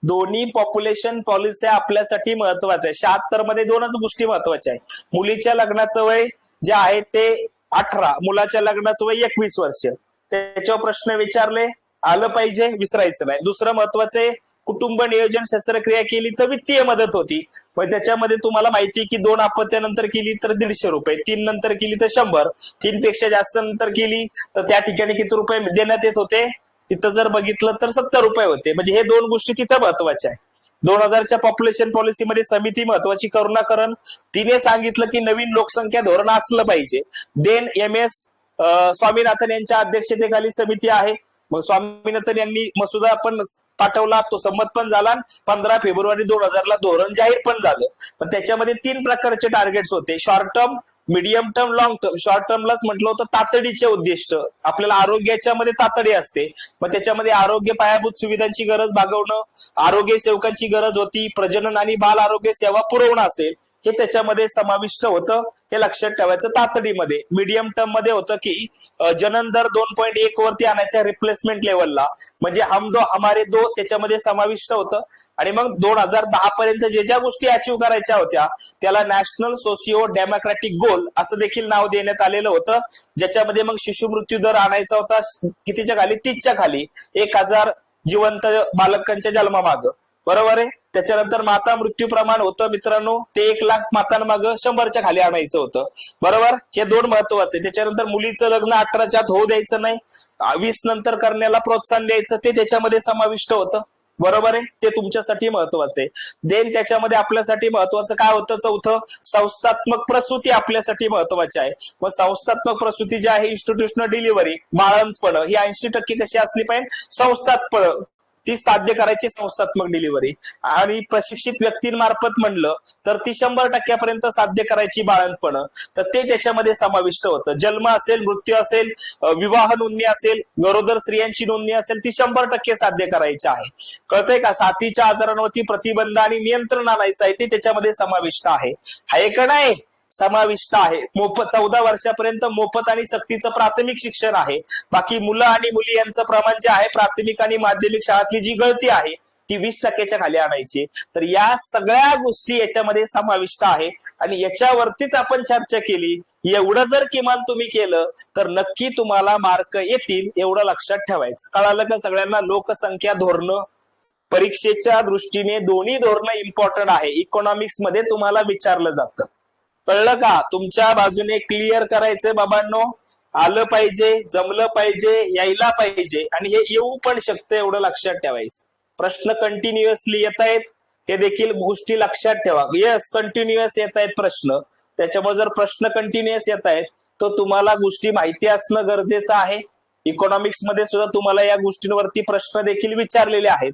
Speaker 1: दोन्ही पॉप्युलेशन पॉलिसी आपल्यासाठी महत्वाचं आहे. 76 मध्ये दोनच गोष्टी महत्वाच्या आहेत. मुलीच्या लग्नाचं वय जे आहे ते 18, मुलाच्या लग्नाचं वय 21 वर्ष. त्याच्यावर प्रश्न विचारले, आलं पाहिजे, विसरायचं नाही. दुसरं महत्वाचं, कुटुंब नियोजन शस्त्रक्रिया केली तर वित्तीय मदत होती. मग त्याच्यामध्ये तुम्हाला माहिती की 2 अपत्यानंतर केली तर 150 रुपये, 3 नंतर केली तर 100, 3 पेक्षा जास्त नंतर केली तर त्या ठिकाणी किती रुपये देण्यात येत होते, तिथं जर बघितलं तर 70 रुपये होते. म्हणजे हे 2 गोष्टी तिथं महत्वाच्या आहे. 2000च्या पॉप्युलेशन पॉलिसीमध्ये समिती महत्वाची, करुणाकरण तिने सांगितलं की नवीन लोकसंख्या धोरण असलं पाहिजे. देन MS स्वामीनाथन यांच्या अध्यक्षतेखाली समिती आहे. मग स्वामीनाथन यांनी मसुदा पण पाठवला, तो संमत पण झाला. 15 फेब्रुवारी 2000ला धोरण जाहीर पण झालं. पण त्याच्यामध्ये 3 प्रकारचे टार्गेट्स होते, short term, medium term, long term. Short टर्मलाच म्हटलं होतं तातडीचे उद्दिष्ट, आपल्याला आरोग्याच्या मध्ये तातडी असते. मग त्याच्यामध्ये आरोग्य पायाभूत सुविधांची गरज भागवणं, आरोग्य सेवकांची गरज होती, प्रजनन आणि बाल आरोग्य सेवा पुरवणं असेल, हे त्याच्यामध्ये समाविष्ट होतं. हे लक्षात ठेवायचं. तातडीमध्ये मीडियम टर्म मध्ये होतं की जनन दर 2.1 वरती आणायच्या रिप्लेसमेंट लेवलला, म्हणजे हम दो हमारे दो, त्याच्यामध्ये समाविष्ट होतं. आणि मग 2010 पर्यंत जे ज्या गोष्टी अचीव्ह करायच्या होत्या त्याला नॅशनल सोशिओ डेमोक्रॅटिक गोल असं देखील नाव देण्यात आलेलं होतं. ज्याच्यामध्ये मग शिशु मृत्यू दर आणायचा होता कितीच्या खाली, 30च्या खाली, 1000 जिवंत बालकांच्या जन्मामागं, बरोबर आहे. त्याच्यानंतर माता मृत्यू प्रमाण होतं मित्रांनो, ते 1 लाख मातांमागं 100च्या खाली आणायचं होतं, बरोबर. हे 2 महत्वाचे. त्याच्यानंतर मुलीचं लग्न 18च्या आत होऊ द्यायचं नाही, 20 नंतर करण्याला प्रोत्साहन द्यायचं, ते त्याच्यामध्ये समाविष्ट होतं, बरोबर आहे. ते तुमच्यासाठी महत्वाचं आहे. देन त्याच्यामध्ये आपल्यासाठी महत्वाचं काय होतं, चौथं, संस्थात्मक प्रसूती आपल्यासाठी महत्वाची आहे. मग संस्थात्मक प्रसूती जी आहे, इन्स्टिट्यूशनल डिलिव्हरी, बाळंतपण, ही 80% कशी असली पाहिजे, संस्थात्मक, ती साध्य करायची संस्थात्मक डिलिव्हरी. आणि प्रशिक्षित व्यक्तींमार्फत म्हणलं तर ती 100% साध्य करायची बाळंतपण, तर ते त्याच्यामध्ये समाविष्ट होतं. जन्म असेल, मृत्यू असेल, विवाह नोंदणी असेल, गरोदर स्त्रियांची नोंदणी असेल, ती 100% साध्य करायची आहे. कळतंय का? साथीच्या आजारांवरती प्रतिबंध आणि नियंत्रण आणायचं आहे, ते त्याच्यामध्ये समाविष्ट आहे का नाही? समाविष्ट आहे. मोफत 14 वर्षापर्यंत मोफत आणि सक्तीचं प्राथमिक शिक्षण आहे. बाकी मुलं आणि मुली यांचं प्रमाण जे आहे प्राथमिक आणि माध्यमिक शाळातली जी गळती आहे ती 20%च्या खाली आणायची. तर या सगळ्या गोष्टी याच्यामध्ये समाविष्ट आहे आणि याच्यावरतीच आपण चर्चा केली. एवढं जर किमान तुम्ही केलं तर नक्की तुम्हाला मार्क येतील, एवढं लक्षात ठेवायचं. कळालं का सगळ्यांना? लोकसंख्या धोरणं परीक्षेच्या दृष्टीने दोन्ही धोरणं इम्पॉर्टंट आहे. इकॉनॉमिक्स मध्ये तुम्हाला विचारलं जातं. कळलं का? तुमच्या बाजूने क्लिअर करायचंय बाबांनो. आलं पाहिजे, जमलं पाहिजे, यायला पाहिजे आणि हे येऊ पण शकतं, एवढं लक्षात ठेवायचं. प्रश्न कंटिन्युअसली येत आहेत, हे देखील गोष्टी लक्षात ठेवा. येस, कंटिन्युअस येत आहेत प्रश्न. त्याच्यामुळे जर प्रश्न कंटिन्युअस येत आहेत तर तुम्हाला गोष्टी माहिती असणं गरजेचं आहे. इकॉनॉमिक्स मध्ये सुद्धा तुम्हाला या गोष्टींवरती प्रश्न देखील विचारलेले आहेत,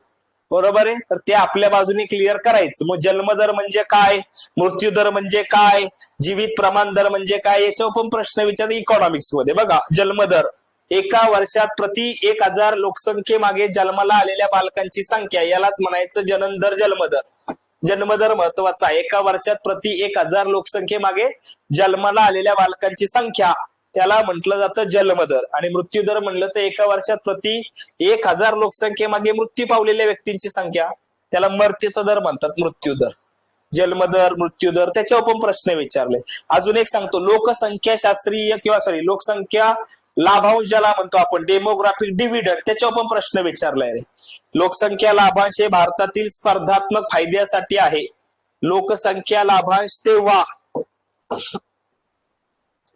Speaker 1: बरोबर आहे. तर ते आपल्या बाजूने क्लिअर करायचं. मग जन्मदर म्हणजे काय, मृत्यूदर म्हणजे काय, जीवित प्रमाण दर म्हणजे काय, याच्यावर पण प्रश्न विचारले इकॉनॉमिक्स मध्ये. बघा, जन्मदर, एका वर्षात प्रति 1000 लोकसंख्येमागे जन्माला आलेल्या बालकांची संख्या, यालाच म्हणायचं जनन दर, जन्मदर. जन्मदर महत्वाचा आहे. एका वर्षात प्रति 1000 लोकसंख्येमागे जन्माला आलेल्या बालकांची संख्या, त्याला म्हटलं जातं जन्मदर. आणि मृत्यूदर म्हणलं तर एका वर्षात प्रति 1000 लोकसंख्येमागे मृत्यू पावलेल्या व्यक्तींची संख्या, त्याला मर्त्य दर म्हणतात, मृत्यूदर. जन्मदर, मृत्यूदर, त्याच्यावर पण प्रश्न विचारले. अजून एक सांगतो, लोकसंख्या शास्त्रीय लोकसंख्या लाभांश ज्याला म्हणतो आपण, डेमोग्राफिक डिव्हिडंड, त्याच्यावर पण प्रश्न विचारलाय रे. लोकसंख्या लाभांश हे भारतातील स्पर्धात्मक फायद्यासाठी आहे. लोकसंख्या लाभांश तेव्हा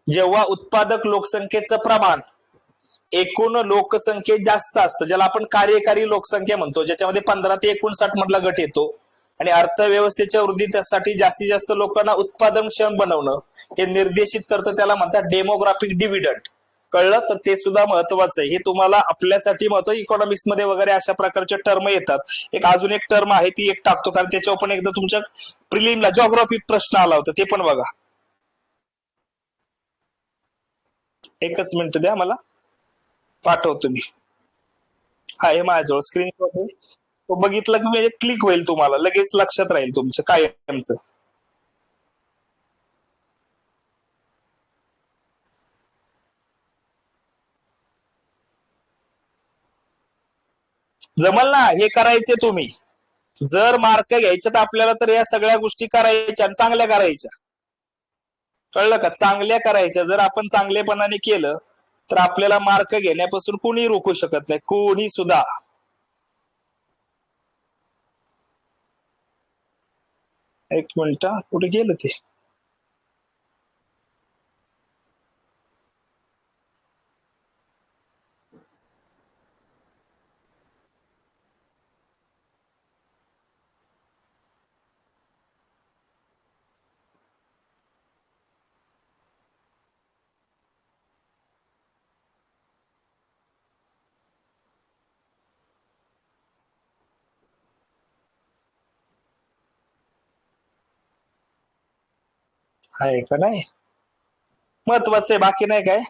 Speaker 1: जेव्हा उत्पादक लोकसंख्येचं प्रमाण एकूण लोकसंख्येत जास्त असतं, ज्याला आपण कार्यकारी लोकसंख्या म्हणतो, ज्याच्यामध्ये 15 ते 59 मधला गट येतो. आणि अर्थव्यवस्थेच्या वृद्धीसाठी जास्तीत जास्त लोकांना उत्पादनक्षम बनवणं हे निर्देशित करतं, त्याला म्हणतात डेमोग्राफिक डिव्हिडंड. कळलं? तर ते सुद्धा महत्वाचं आहे. हे तुम्हाला आपल्यासाठी महत्व, इकॉनॉमिक्स मध्ये वगैरे अशा प्रकारच्या टर्म येतात. एक अजून एक टर्म आहे ती एक टाकतो, कारण त्याच्यावर पण एकदा तुमच्या प्रिलिमला जिओग्राफिक प्रश्न आला होता, ते पण बघा. एकच मिनिट द्या मला, पाठवतो मी. हा, हे माझ्याजवळ स्क्रीनशॉट आहे. तो बघितला की म्हणजे क्लिक होईल, तुम्हाला लगेच लक्षात राहील तुमचं कायमचं. जमल ना, हे करायचे तुम्ही. जर मार्क घ्यायचे तर आपल्याला, तर या सगळ्या गोष्टी करायच्या आणि चांगल्या करायच्या. कळलं का? चांगल्या करायच्या. जर आपण चांगलेपणाने केलं तर आपल्याला मार्क घेण्यापासून कोणी रोखू शकत नाही, कोणी सुद्धा. एक मिनिट, कुठे गेलं ते? आहे का नाही? महत्वाचं आहे, बाकी नाही काय.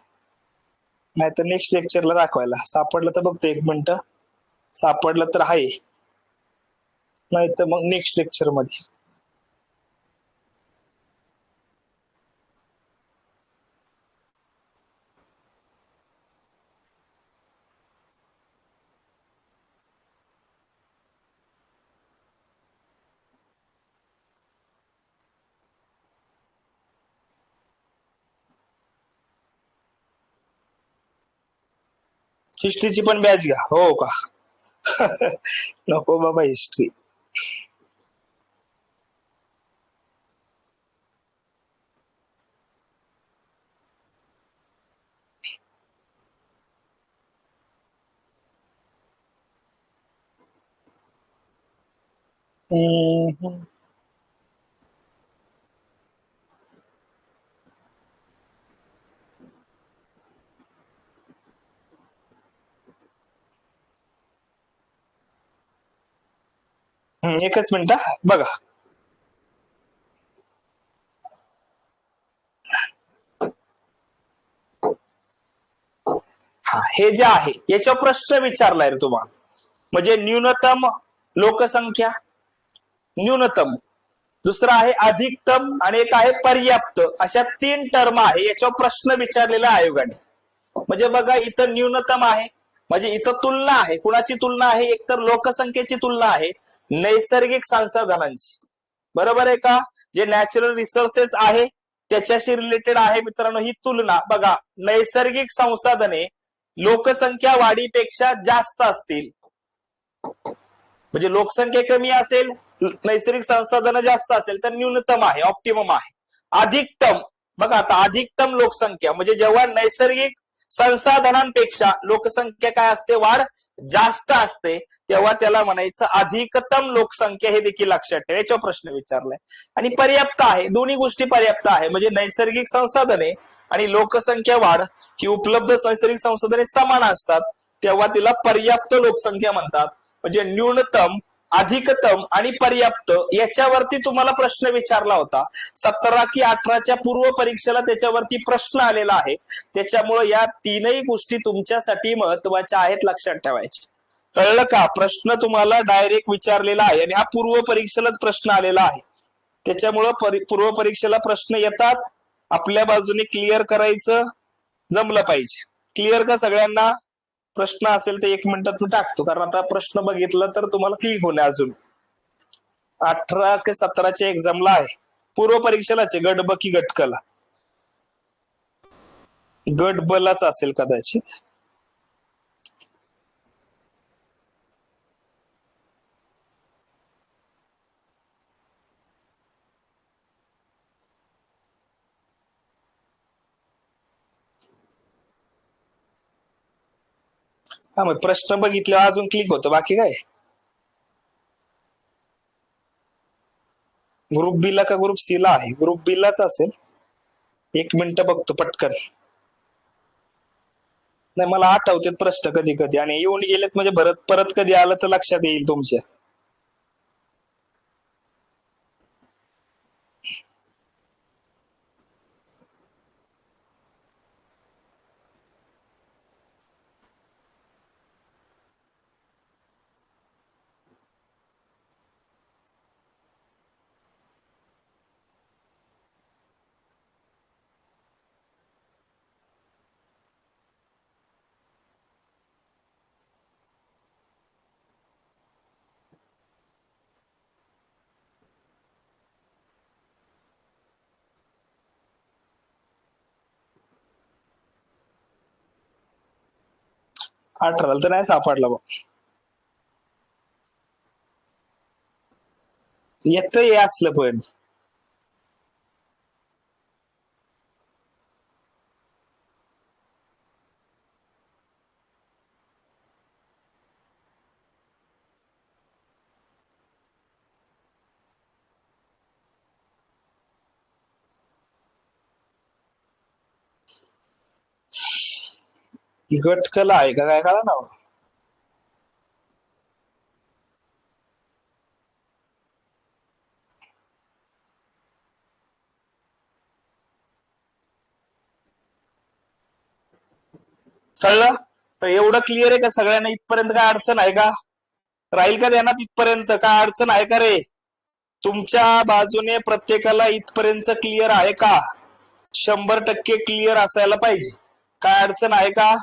Speaker 1: नाही तर नेक्स्ट लेक्चरला दाखवायला सापडलं तर बघतो, एक मिनिट. सापडलं तर आहे, नाही तर मग नेक्स्ट लेक्चर मध्ये. हिस्ट्रीची पण बॅच घ्या, हो का? नको बाबा हिस्ट्री. एकच मिनिट बघा. हा, हे जे आहे याच्यावर प्रश्न विचारलाय रे तुम्हाला. म्हणजे न्यूनतम लोकसंख्या, न्यूनतम, दुसरा आहे अधिकतम, आणि एक आहे पर्याप्त. अशा 3 टर्म आहे, याच्यावर प्रश्न विचारलेला आयोगाने. म्हणजे बघा, इथं न्यूनतम आहे, म्हणजे इथं तुलना आहे. कुणाची तुलना आहे? एकतर लोकसंख्येची तुलना आहे नैसर्गिक संसाधनांची. बरोबर आहे का? जे नॅचरल रिसोर्सेस आहे त्याच्याशी रिलेटेड आहे मित्रांनो ही तुलना. बघा, नैसर्गिक संसाधने लोकसंख्या वाढीपेक्षा जास्त असतील, म्हणजे लोकसंख्या कमी असेल, नैसर्गिक संसाधन जास्त असेल तर न्यूनतम आहे, ऑप्टिमम आहे. अधिकतम, बघा आता, अधिकतम लोकसंख्या म्हणजे जेव्हा नैसर्गिक संसाधनांपेक्षा लोकसंख्या काय असते, वाढ जास्त असते, तेव्हा त्याला म्हणायचं अधिकतम लोकसंख्या. हे देखील लक्षात ठेवा, याच्यावर प्रश्न विचारलाय. आणि पर्याप्त आहे, दोन्ही गोष्टी पर्याप्त आहे, म्हणजे नैसर्गिक संसाधने आणि लोकसंख्या वाढ ही उपलब्ध नैसर्गिक संसाधने समान असतात, तेव्हा तिला पर्याप्त लोकसंख्या म्हणतात. म्हणजे न्यूनतम, अधिकतम आणि पर्याप्त याच्यावरती तुम्हाला प्रश्न विचारला होता 17 की 18च्या पूर्व परीक्षेला, त्याच्यावरती प्रश्न आलेला आहे. त्याच्यामुळे या तीनही गोष्टी तुमच्यासाठी महत्वाच्या आहेत, लक्षात ठेवायच्या. कळलं का? प्रश्न तुम्हाला डायरेक्ट विचारलेला आहे आणि हा पूर्व परीक्षेलाच प्रश्न आलेला आहे. त्याच्यामुळं पूर्व परीक्षेला प्रश्न येतात, आपल्या बाजूने क्लिअर करायचं, जमलं पाहिजे. क्लिअर का सगळ्यांना? प्रश्न असेल तर 1 मिनिटात मी टाकतो, कारण आता प्रश्न बघितला तर तुम्हाला क्लिक होणे. अजून 18 ते 17च्या एक्झामला आहे, पूर्व परीक्षेलाच आहे. गट ब की गट क ला? गट ब लाच असेल कदाचित. हा, मग प्रश्न बघितल्यावर अजून क्लिक होतं, बाकी काय. ग्रुप बी ला का ग्रुप सी ला आहे? ग्रुप बी लाच असेल. 1 मिनिट बघतो पटकन. नाही, मला आठवतात प्रश्न कधी कधी, आणि येऊन गेलेत म्हणजे परत परत कधी आलं तर लक्षात येईल तुमच्या. 18 तर नाही सापडला बघ. येतंय असलं पण. गटकला आहे का काय कळा ना. कळलं. तर एवढं क्लिअर आहे का सगळ्यांना? इथपर्यंत काय अडचण आहे का? राहील का ध्यानात इथपर्यंत? काय अडचण आहे का रे? तुमच्या बाजूने प्रत्येकाला इथपर्यंत क्लिअर आहे का? 100% क्लिअर असायला पाहिजे. काय अडचण आहे का?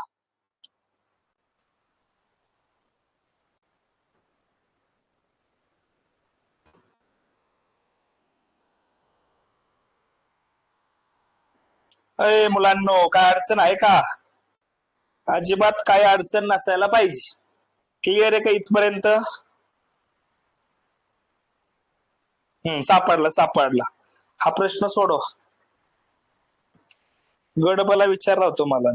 Speaker 1: अय मुलांनो, काय अडचण आहे का? अजिबात काय अडचण नसायला पाहिजे. क्लिअर आहे का इथपर्यंत? सापडला सापडला. हा प्रश्न सोडव. गडबला विचारला होतो मला.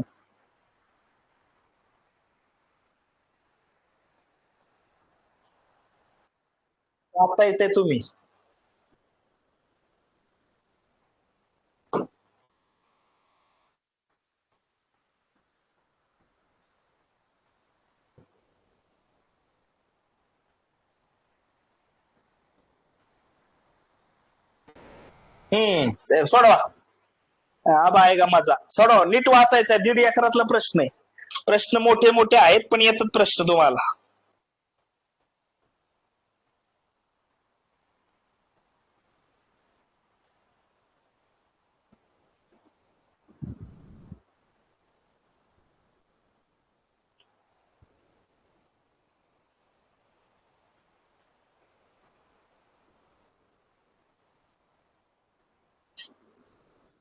Speaker 1: वाचायचंय तुम्ही. सोडवा. हा बाय का माझा सोडवा. नीट वाचायचा. 1.5 एकरातला प्रश्न आहे. प्रश्न मोठे मोठे आहेत पण येतात प्रश्न तुम्हाला.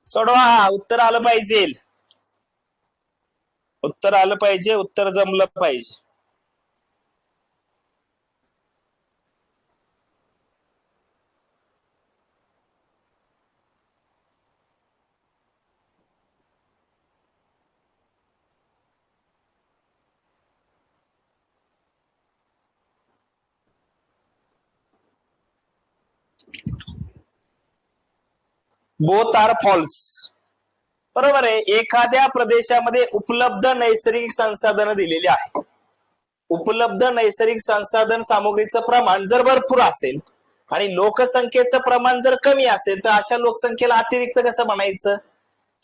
Speaker 1: सोडवा. उत्तर आलं पाहिजे. उत्तर आलं पाहिजे. उत्तर जमलं पाहिजे. Both are false. बरोबर आहे. एखाद्या प्रदेशामध्ये उपलब्ध नैसर्गिक संसाधन दिलेली आहे. उपलब्ध नैसर्गिक संसाधन सामग्रीचं प्रमाण जर भरपूर असेल आणि लोकसंख्येचं प्रमाण जर कमी असेल तर अशा लोकसंख्येला अतिरिक्त कसं म्हणायचं?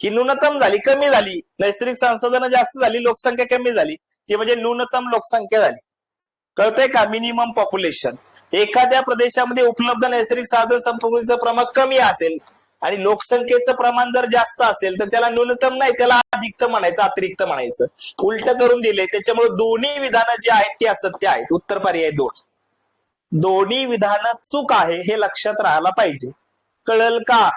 Speaker 1: ही न्यूनतम झाली, कमी झाली. नैसर्गिक संसाधनं जास्त झाली, लोकसंख्या कमी झाली. ती म्हणजे न्यूनतम लोकसंख्या झाली. कळतंय का? Minimum population. एखाद्या प्रदेशामध्ये उपलब्ध नैसर्गिक साधन संपत्तीचं प्रमाण कमी असेल आणि लोकसंख्येचं प्रमाण जर जास्त असेल तर त्याला न्यूनतम नाही, त्याला अधिकतम म्हणायचं, अतिरिक्त म्हणायचं. उलट करून दिले. त्याच्यामुळे दोन्ही विधानं जी आहेत ती असत्य आहेत. उत्तर पर्याय 2. दोन्ही विधानं चूक आहे हे लक्षात राहायला पाहिजे. कळल का?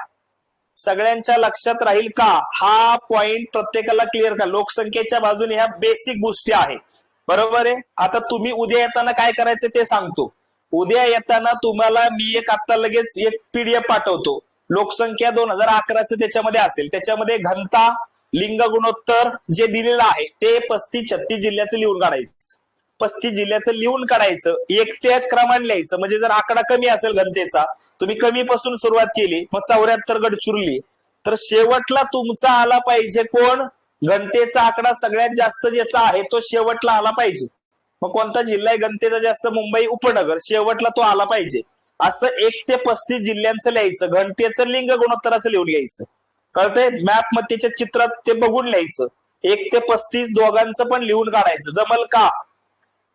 Speaker 1: सगळ्यांच्या लक्षात राहील का? हा पॉइंट प्रत्येकाला क्लिअर का? लोकसंख्येच्या बाजूने ह्या बेसिक गोष्टी आहेत. बरोबर आहे. आता तुम्ही उद्या येताना काय करायचं ते सांगतो. उद्या येताना तुम्हाला मी आता लगेच एक पीडीएफ पाठवतो. लोकसंख्या 2011 त्याच्यामध्ये असेल. त्याच्यामध्ये घनता, लिंग गुणोत्तर जे दिलेलं आहे ते 35-36 जिल्ह्याचं लिहून काढायचं. 35 जिल्ह्याचं लिहून काढायचं. 1 ते 1 क्रमाने लिहायचं. म्हणजे जर आकडा कमी असेल घनतेचा, तुम्ही कमी पासून सुरुवात केली, मग 74 गडचिरोली, तर शेवटला तुमचा आला पाहिजे कोण? घनतेचा आकडा सगळ्यात जास्त ज्याचा आहे तो शेवटला आला पाहिजे. मग कोणता जिल्हा आहे घनतेचा जास्त? मुंबई उपनगर. शेवटला तो आला पाहिजे. असं 1 ते 35 जिल्ह्यांचं लिहायचं. घनतेचं, लिंग गुणोत्तराचं लिहून घ्यायचं. कळतंय? मॅप मध्ये त्याच्या चित्रात ते बघून लिहायचं. 1 ते 35 दोघांचं पण लिहून काढायचं. जमल का?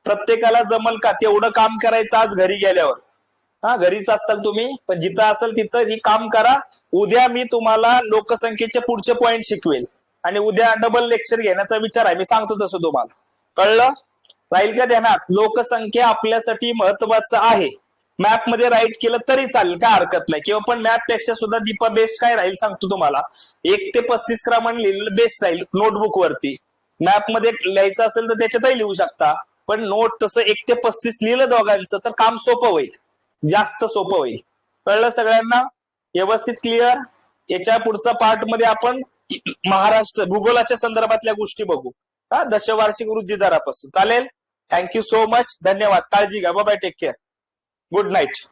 Speaker 1: प्रत्येकाला जमल का? तेवढं काम करायचं आज घरी गेल्यावर. हा, घरीच असताल तुम्ही, पण जिथं असेल तिथं ही काम करा. उद्या मी तुम्हाला लोकसंख्येचे पुढचे पॉइंट शिकवेल आणि उद्या डबल लेक्चर घेण्याचा विचार आहे. मी सांगतो तसं तुम्हाला. कळलं? राहील का ध्यानात? लोकसंख्या आपल्यासाठी महत्वाचं आहे. मॅप मध्ये राईट केलं तरी चालेल, काय हरकत नाही. किंवा पण मॅप पेक्षा सुद्धा दीपा बेस्ट काय राहील सांगतो तुम्हाला. 1 ते 35 क्रमाने लिहिलेलं बेस्ट राहील नोटबुक वरती. मॅप मध्ये लिहायचं असेल तर त्याच्यातही लिहू शकता, पण नोट तसं 1 ते 35 लिहिलं दोघांचं तर काम सोपं होईल, जास्त सोपं होईल. कळलं सगळ्यांना? व्यवस्थित क्लिअर? याच्या पुढचा पार्ट मध्ये आपण महाराष्ट्र भूगोलाच्या संदर्भातल्या गोष्टी बघू, हा दशवार्षिक वृद्धी दरापासून. चालेल? थँक्यू सो मच, धन्यवाद, काळजी घ्या, bye bye, take care, good night.